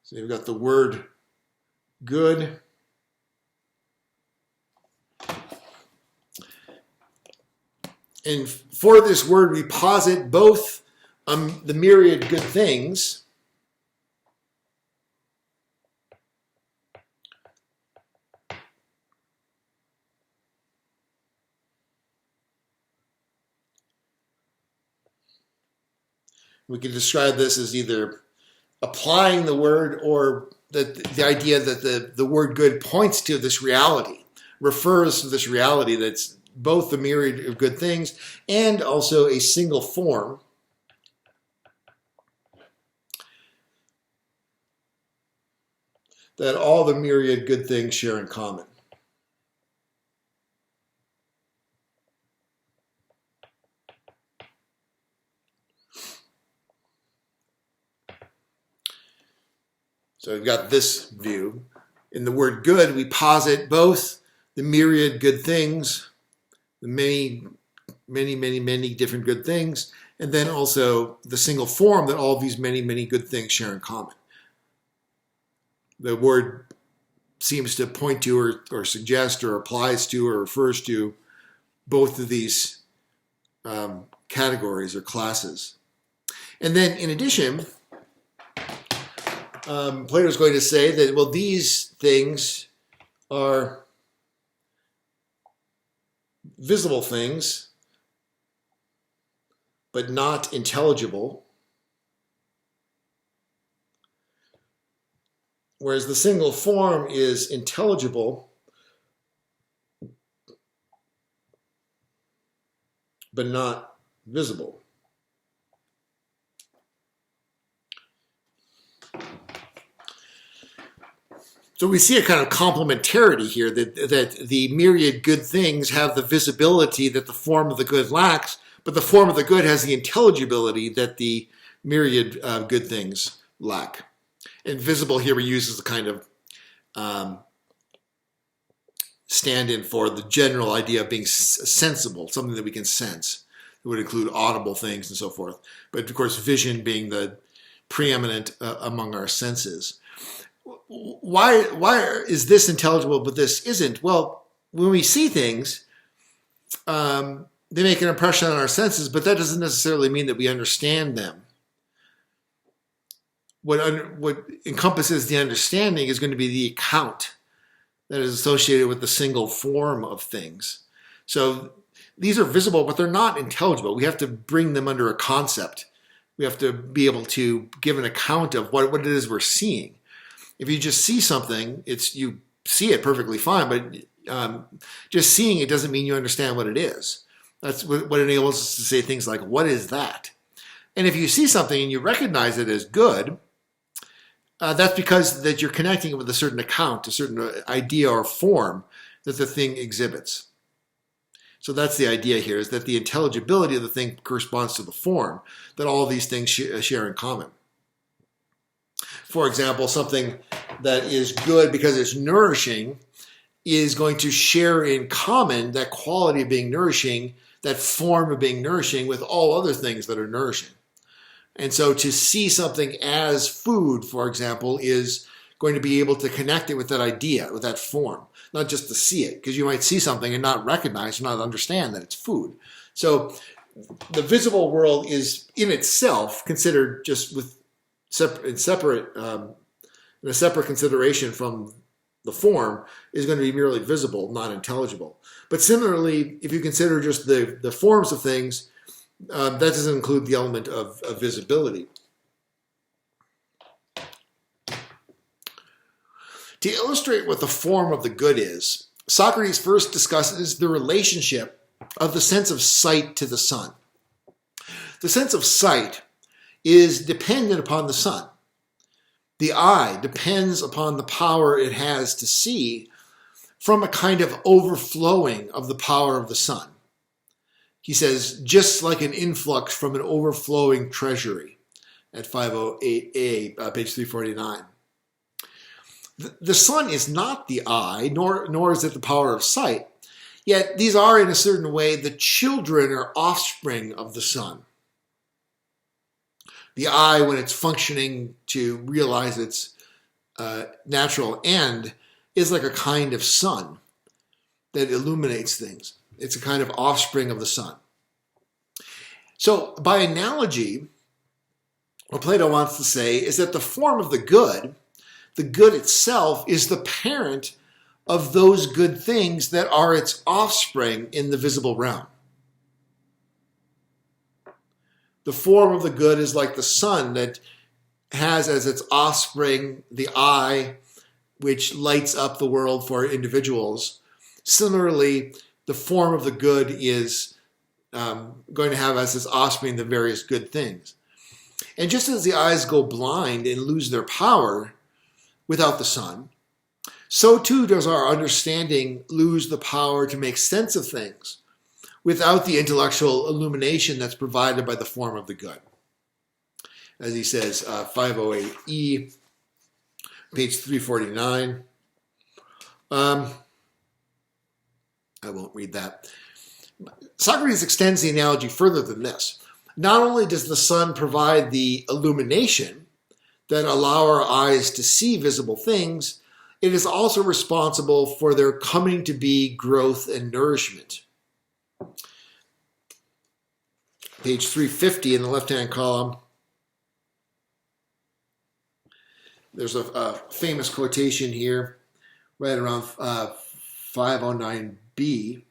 So you've got the word good. And for this word, we posit both the myriad good things we can describe this as either applying the word or the idea that the word good points to this reality, refers to this reality that's both the myriad of good things and also a single form that all the myriad good things share in common. So we've got this view. In the word good, we posit both the myriad good things, the many different good things, and then also the single form that all of these many, many good things share in common. The word seems to point to or suggest or applies to or refers to both of these categories or classes. And then in addition, Plato's going to say that, well, these things are visible things, but not intelligible, whereas the single form is intelligible, but not visible. So we see a kind of complementarity here, that the myriad good things have the visibility that the form of the good lacks, but the form of the good has the intelligibility that the myriad good things lack. And visible here we use as a kind of stand-in for the general idea of being sensible, something that we can sense. It would include audible things and so forth. But of course, vision being the preeminent among our senses. Why is this intelligible but this isn't? Well, when we see things, they make an impression on our senses, but that doesn't necessarily mean that we understand them. What encompasses the understanding is going to be the account that is associated with the single form of things. So these are visible, but they're not intelligible. We have to bring them under a concept. We have to be able to give an account of what it is we're seeing. If you just see something, you see it perfectly fine, but just seeing it doesn't mean you understand what it is. That's what enables us to say things like, what is that? And if you see something and you recognize it as good, that's because that you're connecting it with a certain account, a certain idea or form that the thing exhibits. So that's the idea here, is that the intelligibility of the thing corresponds to the form that all of these things share in common. For example, something that is good because it's nourishing is going to share in common that quality of being nourishing, that form of being nourishing, with all other things that are nourishing. And so to see something as food, for example, is going to be able to connect it with that idea, with that form, not just to see it, because you might see something and not recognize or not understand that it's food. So the visible world is in itself considered just with a separate consideration from the form is going to be merely visible, not intelligible. But similarly, if you consider just the forms of things, that doesn't include the element of visibility. To illustrate what the form of the good is, Socrates first discusses the relationship of the sense of sight to the sun. The sense of sight is dependent upon the sun. The eye depends upon the power it has to see from a kind of overflowing of the power of the sun. He says, just like an influx from an overflowing treasury at 508a, page 349. The sun is not the eye, nor is it the power of sight, yet these are in a certain way the children or offspring of the sun. The eye, when it's functioning to realize its natural end, is like a kind of sun that illuminates things. It's a kind of offspring of the sun. So by analogy, what Plato wants to say is that the form of the good itself, is the parent of those good things that are its offspring in the visible realm. The form of the good is like the sun that has as its offspring the eye, which lights up the world for individuals. Similarly, the form of the good is going to have as its offspring the various good things. And just as the eyes go blind and lose their power without the sun, so too does our understanding lose the power to make sense of things without the intellectual illumination that's provided by the form of the good. As he says, 508e, page 349. I won't read that. Socrates extends the analogy further than this. Not only does the sun provide the illumination that allow our eyes to see visible things, it is also responsible for their coming to be, growth, and nourishment. Page 350 in the left-hand column, there's a famous quotation here, right around 509b.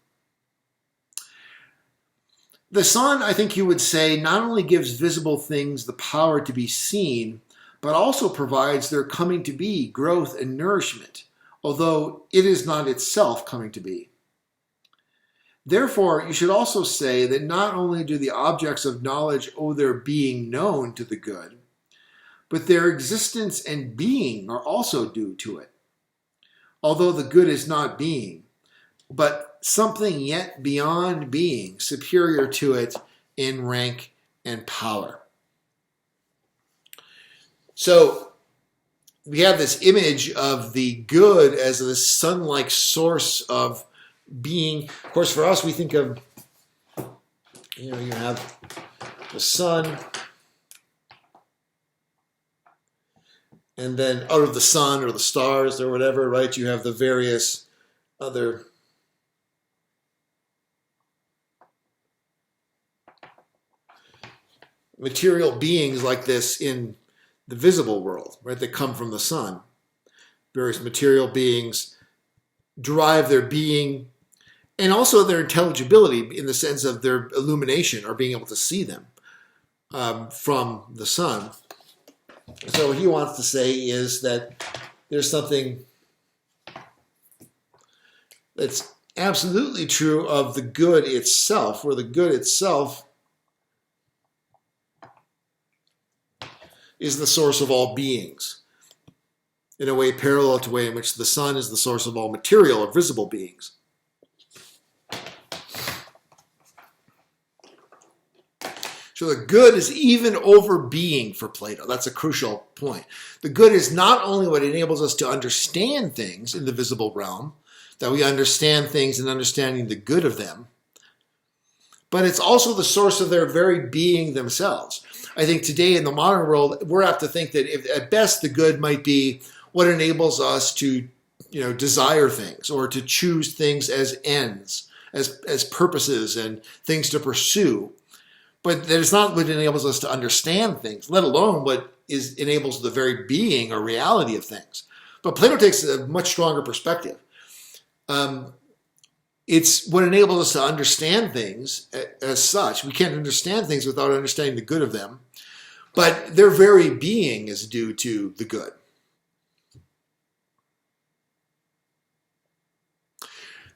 The sun, I think you would say, not only gives visible things the power to be seen, but also provides their coming to be, growth, and nourishment, although it is not itself coming to be. Therefore, you should also say that not only do the objects of knowledge owe their being known to the good, but their existence and being are also due to it, although the good is not being, but something yet beyond being, superior to it in rank and power. So we have this image of the good as a sun-like source of being. Of course, for us, we think of, you have the sun, and then out of the sun or the stars or whatever, right, you have the various other material beings like this in the visible world, right, that come from the sun. Various material beings derive their being and also their intelligibility in the sense of their illumination or being able to see them from the sun. So what he wants to say is that there's something that's absolutely true of the good itself, where the good itself is the source of all beings, in a way parallel to the way in which the sun is the source of all material or visible beings. So the good is even over being for Plato. That's a crucial point. The good is not only what enables us to understand things in the visible realm, that we understand things and understanding the good of them, but it's also the source of their very being themselves. I think today in the modern world, we're apt to think that at best the good might be what enables us to, desire things or to choose things as ends, as purposes and things to pursue. But that is not what enables us to understand things, let alone what enables the very being or reality of things. But Plato takes a much stronger perspective. It's what enables us to understand things as such. We can't understand things without understanding the good of them. But their very being is due to the good.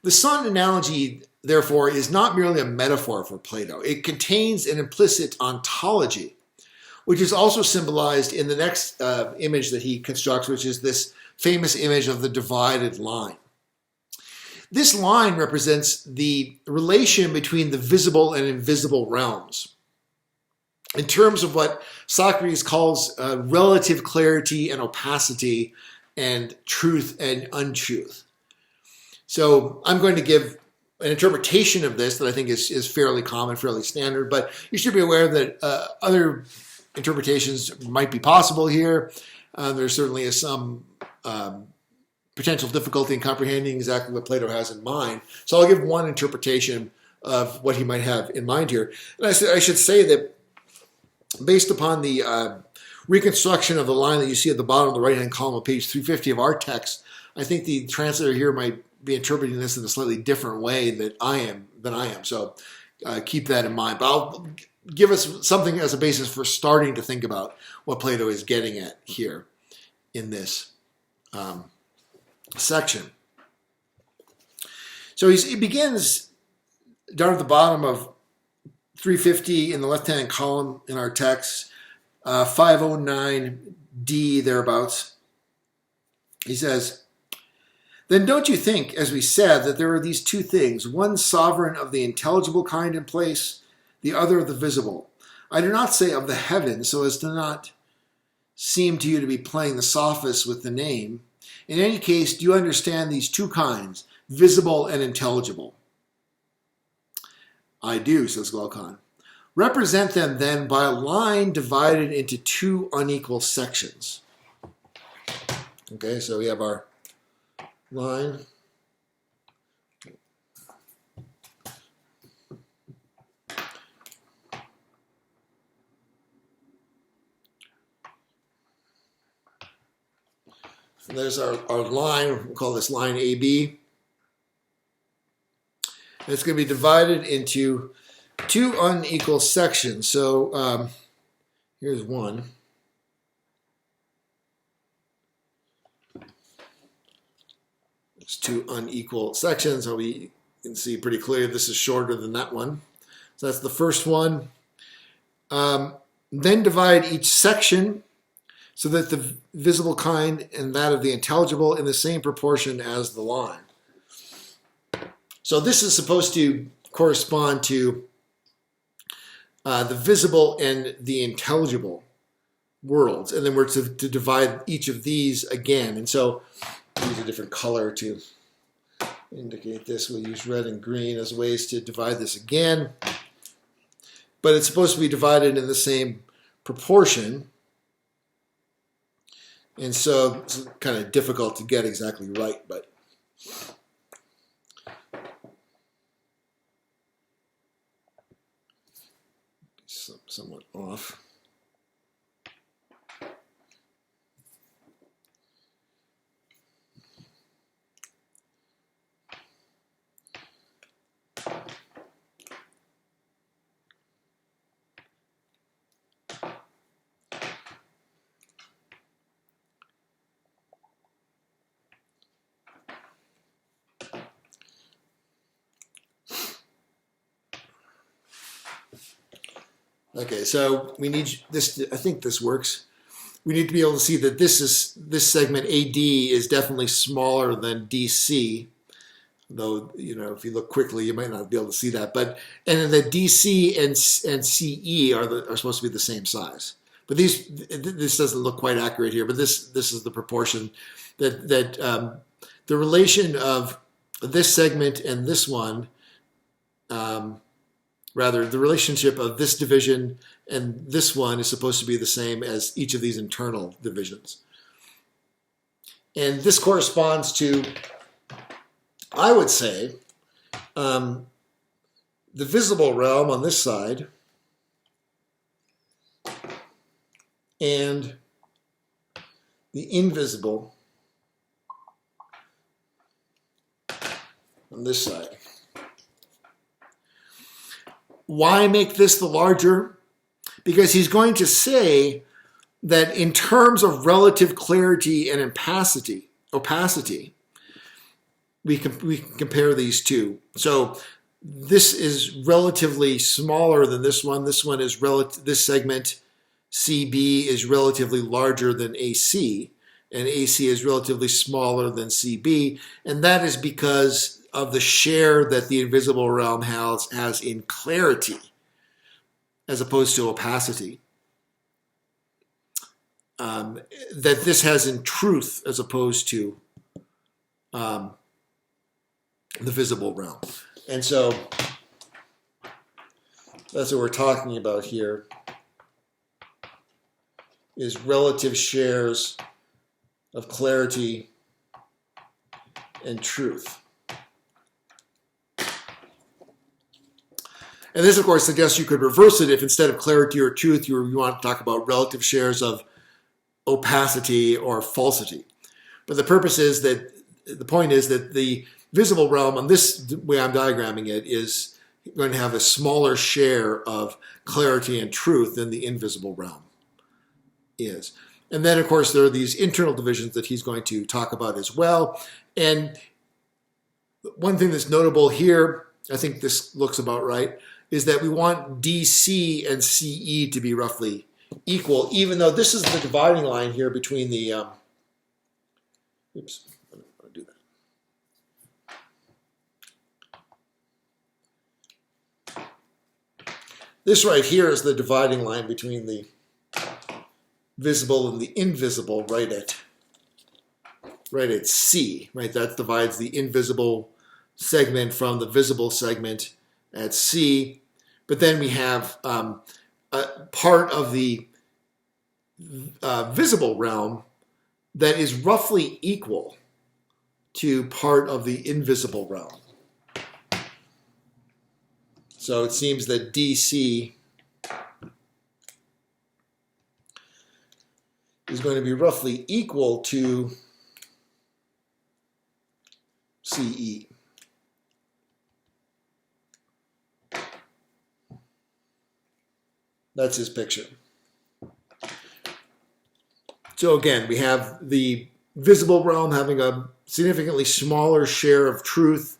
The sun analogy, therefore, is not merely a metaphor for Plato. It contains an implicit ontology, which is also symbolized in the next image that he constructs, which is this famous image of the divided line. This line represents the relation between the visible and invisible realms in terms of what Socrates calls relative clarity and opacity and truth and untruth. So I'm going to give an interpretation of this that I think is fairly common, fairly standard, but you should be aware that other interpretations might be possible here. There certainly is some potential difficulty in comprehending exactly what Plato has in mind. So I'll give one interpretation of what he might have in mind here. And I should say that based upon the reconstruction of the line that you see at the bottom of the right-hand column of page 350 of our text, I think the translator here might be interpreting this in a slightly different way than I am. So keep that in mind. But I'll give us something as a basis for starting to think about what Plato is getting at here in this section. So he begins down at the bottom of 350 in the left-hand column in our text, 509d thereabouts. He says, "Then don't you think, as we said, that there are these two things, one sovereign of the intelligible kind in place, the other of the visible? I do not say of the heavens, so as to not seem to you to be playing the sophist with the name. In any case, do you understand these two kinds, visible and intelligible?" "I do," says Glaucon. represent them then by a line divided into two unequal sections. Okay, so we have our line. And there's our line, we'll call this line AB. And it's going to be divided into two unequal sections. So here's one. There's two unequal sections. So we can see pretty clearly this is shorter than that one. So that's the first one. Then divide each section so that the visible kind and that of the intelligible in the same proportion as the line. So this is supposed to correspond to the visible and the intelligible worlds. And then we're to divide each of these again. And so use a different color to indicate this. We'll use red and green as ways to divide this again. But it's supposed to be divided in the same proportion. And so it's kind of difficult to get exactly right, but somewhat off. Okay, so we need this. I think this works. We need to be able to see that this segment AD is definitely smaller than DC. Though, you know, if you look quickly, you might not be able to see that. But and the DC and CE are supposed to be the same size. But this doesn't look quite accurate here. But this is the proportion that the relation of this segment and this one. Rather, the relationship of this division and this one is supposed to be the same as each of these internal divisions. And this corresponds to, I would say, the visible realm on this side and the invisible on this side. Why make this the larger? Because he's going to say that in terms of relative clarity and opacity, we can compare these two. So this is relatively smaller than this one. This one is this segment CB is relatively larger than AC, and AC is relatively smaller than CB, and that is because of the share that the invisible realm has in clarity as opposed to opacity. That this has in truth as opposed to the visible realm. And so that's what we're talking about here, is relative shares of clarity and truth. And this, of course, suggests you could reverse it if instead of clarity or truth, you want to talk about relative shares of opacity or falsity. But the point is that the visible realm, on this way I'm diagramming it, is going to have a smaller share of clarity and truth than the invisible realm is. And then, of course, there are these internal divisions that he's going to talk about as well. And one thing that's notable here, I think this looks about right, is that we want DC and CE to be roughly equal, even though this is the dividing line here between the, oops, I don't want to do that. This right here is the dividing line between the visible and the invisible right at C, right? That divides the invisible segment from the visible segment at C, But then we have a part of the visible realm that is roughly equal to part of the invisible realm. So it seems that DC is going to be roughly equal to CE. That's his picture. So again, we have the visible realm having a significantly smaller share of truth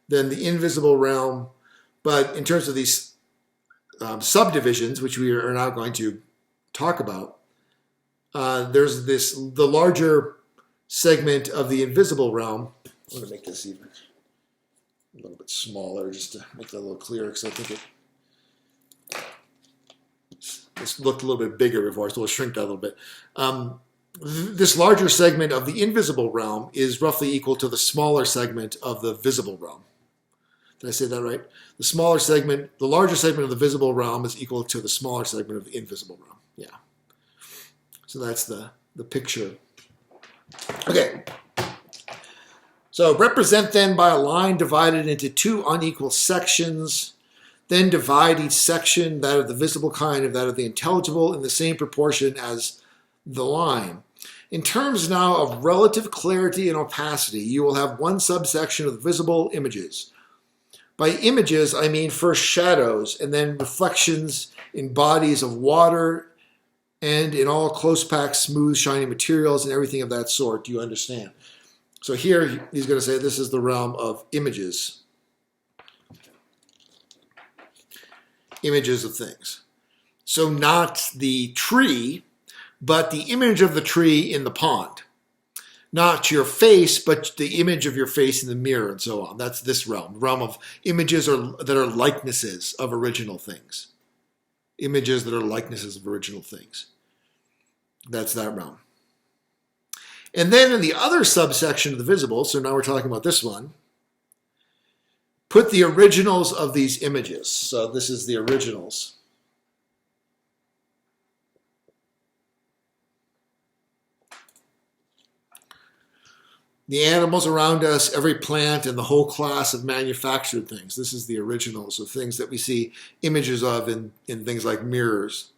than the invisible realm. But in terms of these subdivisions, which we are now going to talk about, there's the larger segment of the invisible realm. I'm going to make this even a little bit smaller just to make that a little clearer, because I think this looked a little bit bigger before, so we'll shrink that a little bit. This larger segment of the invisible realm is roughly equal to the smaller segment of the visible realm. Did I say that right? The larger segment of the visible realm is equal to the smaller segment of the invisible realm. Yeah. So that's the picture. Okay. So represent then by a line divided into two unequal sections. Then divide each section, that of the visible kind and that of the intelligible, in the same proportion as the line. In terms now of relative clarity and opacity, you will have one subsection of the visible images. By images, I mean first shadows, and then reflections in bodies of water and in all close-packed, smooth, shiny materials and everything of that sort. Do you understand? So here he's going to say this is the realm of images. Images of things. So not the tree, but the image of the tree in the pond. Not your face, but the image of your face in the mirror and so on. That's this realm. The realm of images that are likenesses of original things. Images that are likenesses of original things. That's that realm. And then in the other subsection of the visible, so now we're talking about this one, put the originals of these images. So this is the originals. The animals around us, every plant, and the whole class of manufactured things. This is the originals of things that we see images of in things like mirrors.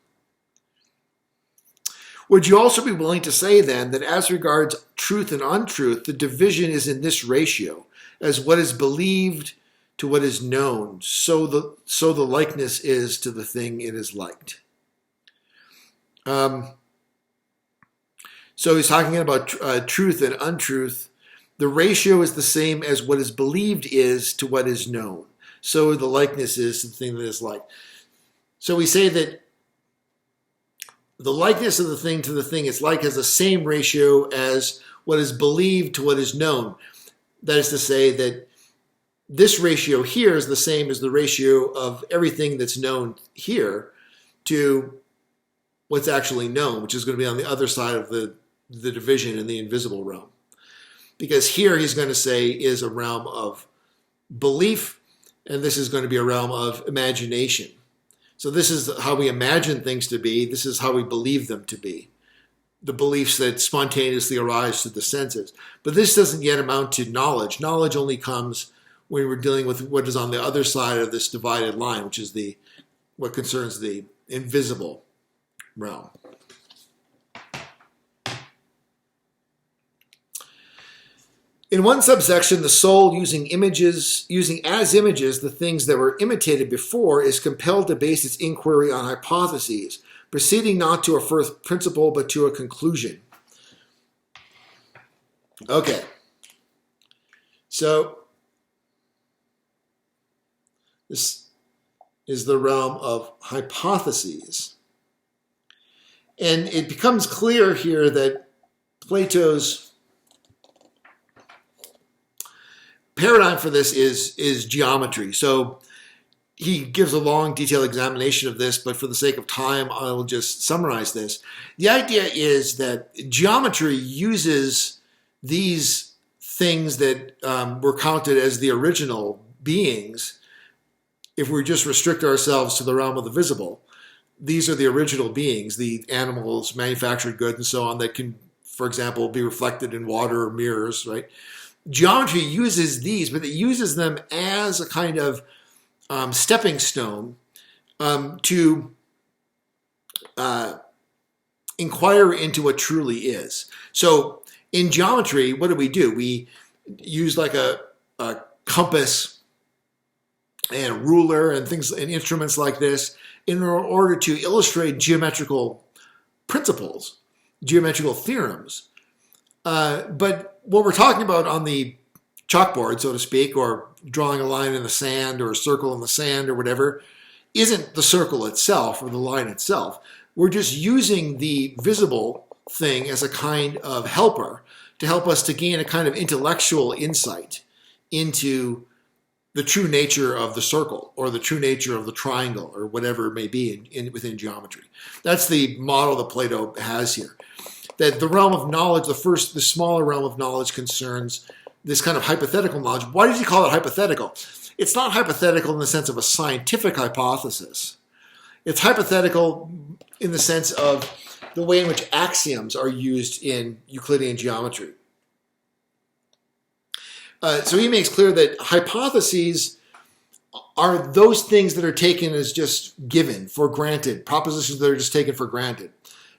Would you also be willing to say then that as regards truth and untruth, the division is in this ratio, as what is believed to what is known, so the likeness is to the thing it is liked. So he's talking about truth and untruth. The ratio is the same as what is believed is to what is known. So the likeness is to the thing that is liked. So we say that the likeness of the thing to the thing it's like has the same ratio as what is believed to what is known. That is to say that this ratio here is the same as the ratio of everything that's known here to what's actually known, which is going to be on the other side of the division in the invisible realm. Because here he's going to say is a realm of belief, and this is going to be a realm of imagination. So this is how we imagine things to be. This is how we believe them to be. The beliefs that spontaneously arise to the senses. But this doesn't yet amount to knowledge. Knowledge only comes when we're dealing with what is on the other side of this divided line, which is what concerns the invisible realm. In one subsection, the soul using as images the things that were imitated before is compelled to base its inquiry on hypotheses, proceeding not to a first principle but to a conclusion. Okay. So this is the realm of hypotheses. And it becomes clear here that Plato's paradigm for this is geometry. So he gives a long, detailed examination of this, but for the sake of time, I will just summarize this. The idea is that geometry uses these things that were counted as the original beings if we just restrict ourselves to the realm of the visible, these are the original beings, the animals, manufactured goods, and so on, that can, for example, be reflected in water or mirrors, right? Geometry uses these, but it uses them as a kind of stepping stone to inquire into what truly is. So in geometry, what do? We use like a compass and ruler and things and instruments like this in order to illustrate geometrical principles, geometrical theorems. But what we're talking about on the chalkboard, so to speak, or drawing a line in the sand or a circle in the sand or whatever, isn't the circle itself or the line itself. We're just using the visible thing as a kind of helper to help us to gain a kind of intellectual insight into the true nature of the circle or the true nature of the triangle or whatever it may be within geometry. That's the model that Plato has here. That the realm of knowledge, the smaller realm of knowledge, concerns this kind of hypothetical knowledge. Why does he call it hypothetical? It's not hypothetical in the sense of a scientific hypothesis. It's hypothetical in the sense of the way in which axioms are used in Euclidean geometry. So he makes clear that hypotheses are those things that are taken as just given, for granted, propositions that are just taken for granted,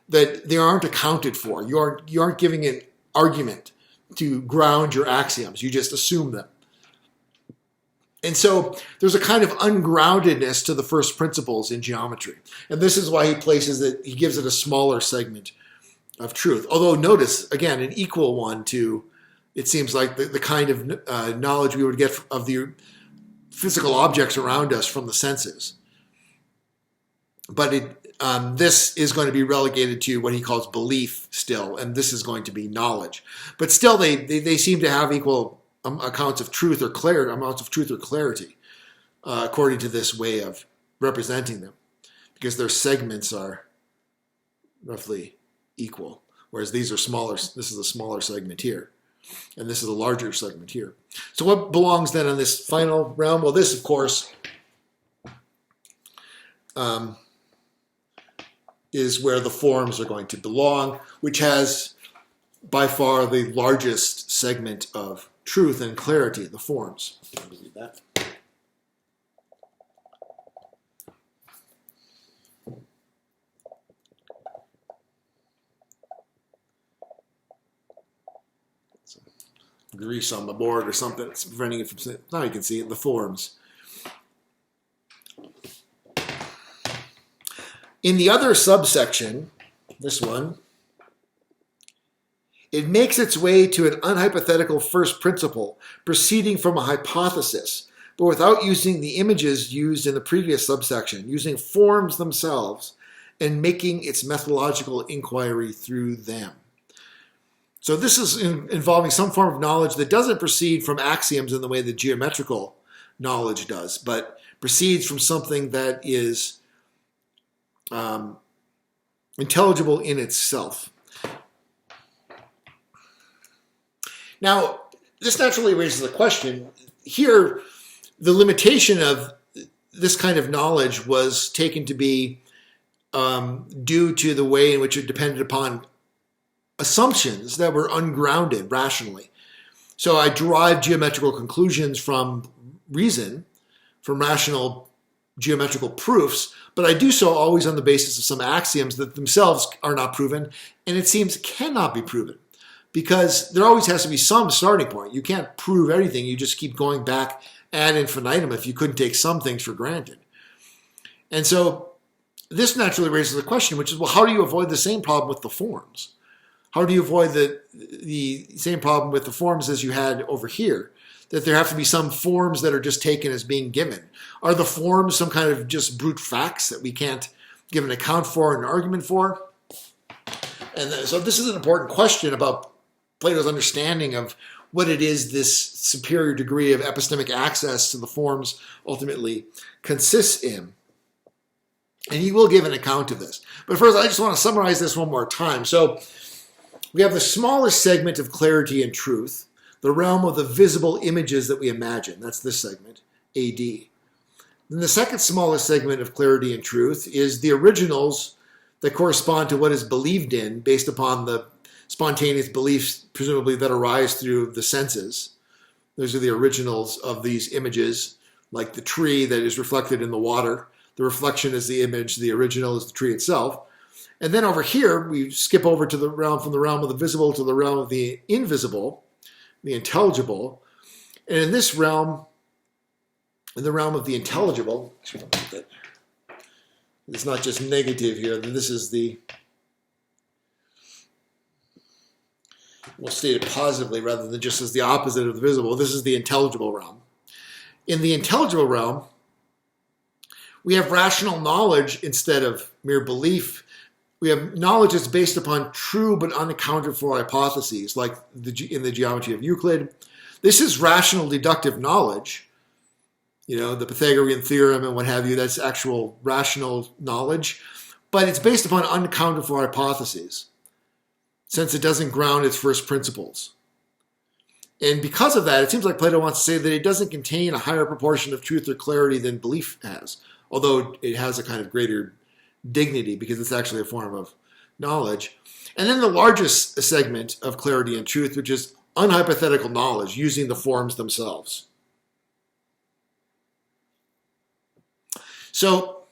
that they aren't accounted for. You aren't giving an argument to ground your axioms. You just assume them. And so there's a kind of ungroundedness to the first principles in geometry. And this is why he gives it a smaller segment of truth. Although notice, again, an equal one to, it seems like, the kind of knowledge we would get of the physical objects around us from the senses. But this is going to be relegated to what he calls belief still, and this is going to be knowledge. But still, they seem to have equal amounts of truth or clarity, according to this way of representing them, because their segments are roughly equal, whereas these are smaller. This is a smaller segment here, and this is a larger segment here. So what belongs then in this final realm? Well, this, of course, is where the forms are going to belong, which has by far the largest segment of truth and clarity, the forms. Read that. Grease on the board or something. It's preventing it from. Now you can see it, the forms. In the other subsection, this one, it makes its way to an unhypothetical first principle proceeding from a hypothesis, but without using the images used in the previous subsection, using forms themselves and making its methodological inquiry through them. So this is involving some form of knowledge that doesn't proceed from axioms in the way that geometrical knowledge does, but proceeds from something that is intelligible in itself. Now, this naturally raises a question. Here, the limitation of this kind of knowledge was taken to be due to the way in which it depended upon assumptions that were ungrounded rationally. So I derive geometrical conclusions from reason, from rational geometrical proofs, but I do so always on the basis of some axioms that themselves are not proven, and it seems cannot be proven, because there always has to be some starting point. You can't prove everything. You just keep going back ad infinitum if you couldn't take some things for granted. And so this naturally raises a question, which is, well, how do you avoid the same problem with the forms? How do you avoid the same problem with the forms as you had over here? That there have to be some forms that are just taken as being given. Are the forms some kind of just brute facts that we can't give an account for, an argument for? And so this is an important question about Plato's understanding of what it is this superior degree of epistemic access to the forms ultimately consists in. And he will give an account of this. But first, I just want to summarize this one more time. So we have the smallest segment of clarity and truth, the realm of the visible images that we imagine. That's this segment, AD. Then the second smallest segment of clarity and truth is the originals that correspond to what is believed in based upon the spontaneous beliefs, presumably, that arise through the senses. Those are the originals of these images, like the tree that is reflected in the water. The reflection is the image, the original is the tree itself. And then over here, we skip over to the realm, from the realm of the visible to the realm of the invisible, the intelligible. And in this realm, in the realm of the intelligible, it's not just negative here. This is the, we'll state it positively rather than just as the opposite of the visible. This is the intelligible realm. In the intelligible realm, we have rational knowledge instead of mere belief. We have knowledge that's based upon true but unaccounted for hypotheses, like in the geometry of Euclid. This is rational deductive knowledge. You know, the Pythagorean theorem and what have you, that's actual rational knowledge. But it's based upon unaccounted for hypotheses, since it doesn't ground its first principles. And because of that, it seems like Plato wants to say that it doesn't contain a higher proportion of truth or clarity than belief has, although it has a kind of greater dignity because it's actually a form of knowledge. And then the largest segment of clarity and truth, which is unhypothetical knowledge using the forms themselves. So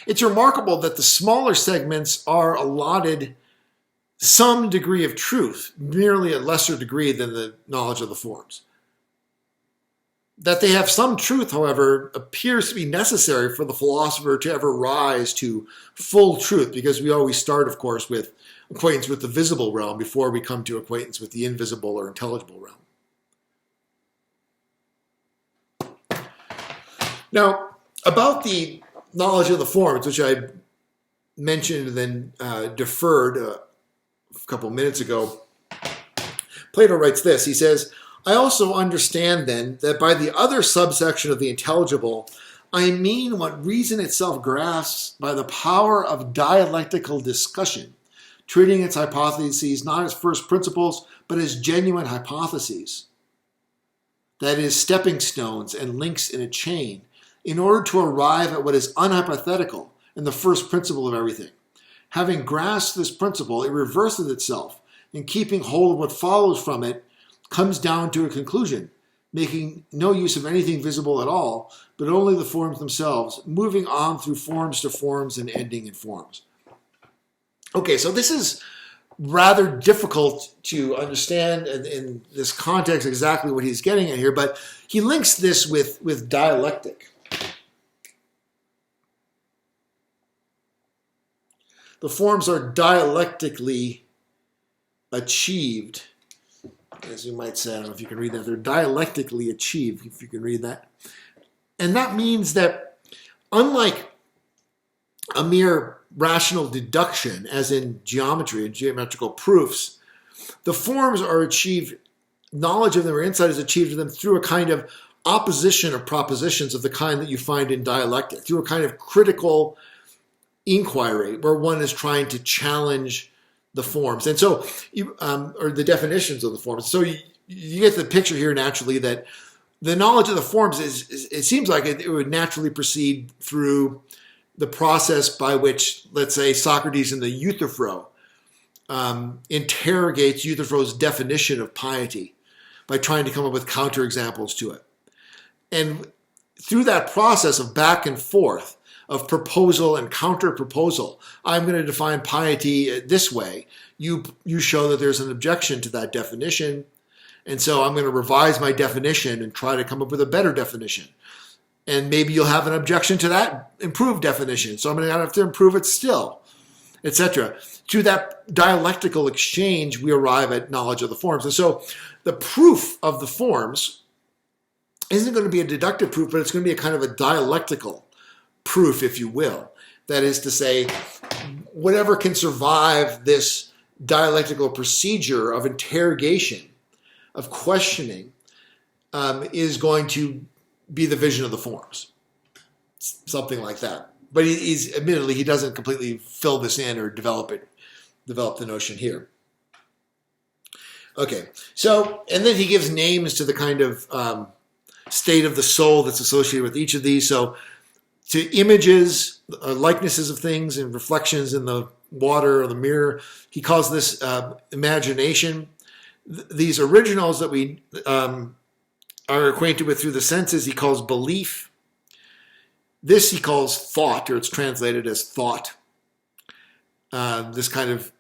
it's remarkable that the smaller segments are allotted some degree of truth, merely a lesser degree than the knowledge of the forms. That they have some truth, however, appears to be necessary for the philosopher to ever rise to full truth, because we always start, of course, with acquaintance with the visible realm before we come to acquaintance with the invisible or intelligible realm. Now, about the knowledge of the forms, which I mentioned and then deferred a couple minutes ago, Plato writes this. He says, I also understand then that by the other subsection of the intelligible, I mean what reason itself grasps by the power of dialectical discussion, treating its hypotheses not as first principles, but as genuine hypotheses. That is, stepping stones and links in a chain, in order to arrive at what is unhypothetical and the first principle of everything. Having grasped this principle, it reverses itself, and keeping hold of what follows from it, comes down to a conclusion, making no use of anything visible at all, but only the forms themselves, moving on through forms to forms and ending in forms. Okay, so this is rather difficult to understand in this context exactly what he's getting at here, but he links this with dialectic. The forms are dialectically achieved, as you might say. I don't know if you can read that. They're dialectically achieved, if you can read that. And that means that unlike a mere rational deduction, as in geometry and geometrical proofs, the forms are achieved, knowledge of them or insight is achieved of them through a kind of opposition of propositions of the kind that you find in dialectic, through a kind of critical inquiry where one is trying to challenge the forms. And so, or the definitions of the forms. So you get the picture here naturally that the knowledge of the forms it seems like it would naturally proceed through the process by which, let's say, Socrates in the Euthyphro interrogates Euthyphro's definition of piety by trying to come up with counterexamples to it. And through that process of back and forth, of proposal and counter-proposal, I'm going to define piety this way. You show that there's an objection to that definition, and so I'm going to revise my definition and try to come up with a better definition. And maybe you'll have an objection to that improved definition, so I'm going to have to improve it still, etc. Through that dialectical exchange, we arrive at knowledge of the forms. And so the proof of the forms isn't going to be a deductive proof, but it's going to be a kind of a dialectical proof, if you will. That is to say, whatever can survive this dialectical procedure of interrogation, of questioning, is going to be the vision of the forms. Something like that. But he's admittedly, he doesn't completely fill this in or develop the notion here. Okay, so, and then he gives names to the kind of state of the soul that's associated with each of these. So to images, likenesses of things and reflections in the water or the mirror, he calls this imagination. These originals that we are acquainted with through the senses, he calls belief. This he calls thought, or it's translated as thought. This kind of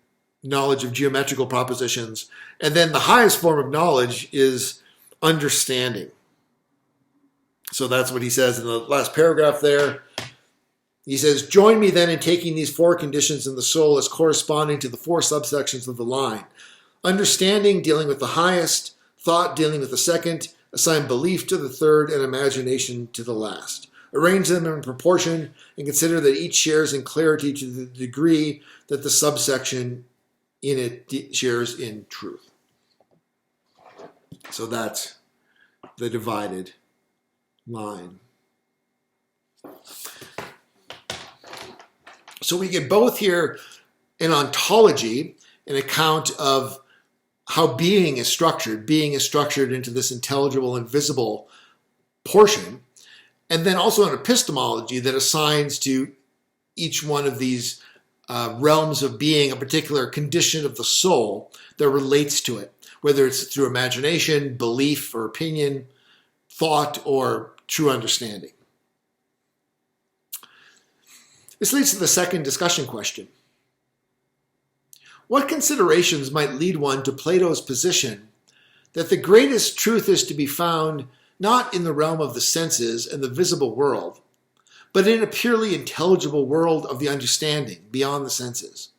knowledge of geometrical propositions. And then the highest form of knowledge is understanding. So that's what he says in the last paragraph there. He says, join me then in taking these four conditions in the soul as corresponding to the four subsections of the line. Understanding, dealing with the highest; thought, dealing with the second; assign belief to the third; and imagination to the last. Arrange them in proportion and consider that each shares in clarity to the degree that the subsection in it shares in truth. So that's the divided line. So we get both here an ontology, an account of how being is structured. Being is structured into this intelligible and visible portion. And then also an epistemology that assigns to each one of these realms of being a particular condition of the soul that relates to it, whether it's through imagination, belief or opinion, thought, or true understanding. This leads to the second discussion question. What considerations might lead one to Plato's position that the greatest truth is to be found not in the realm of the senses and the visible world, but in a purely intelligible world of the understanding beyond the senses?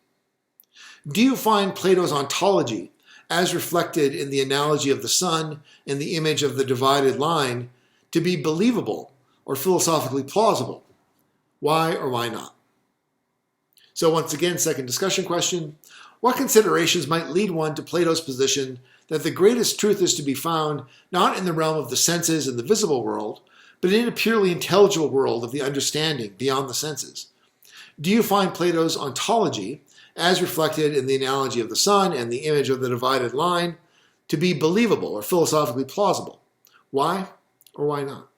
Do you find Plato's ontology, as reflected in the analogy of the sun and the image of the divided line, to be believable or philosophically plausible? Why or why not? So once again, second discussion question. What considerations might lead one to Plato's position that the greatest truth is to be found not in the realm of the senses and the visible world, but in a purely intelligible world of the understanding beyond the senses? Do you find Plato's ontology, as reflected in the analogy of the sun and the image of the divided line, to be believable or philosophically plausible? Why or why not?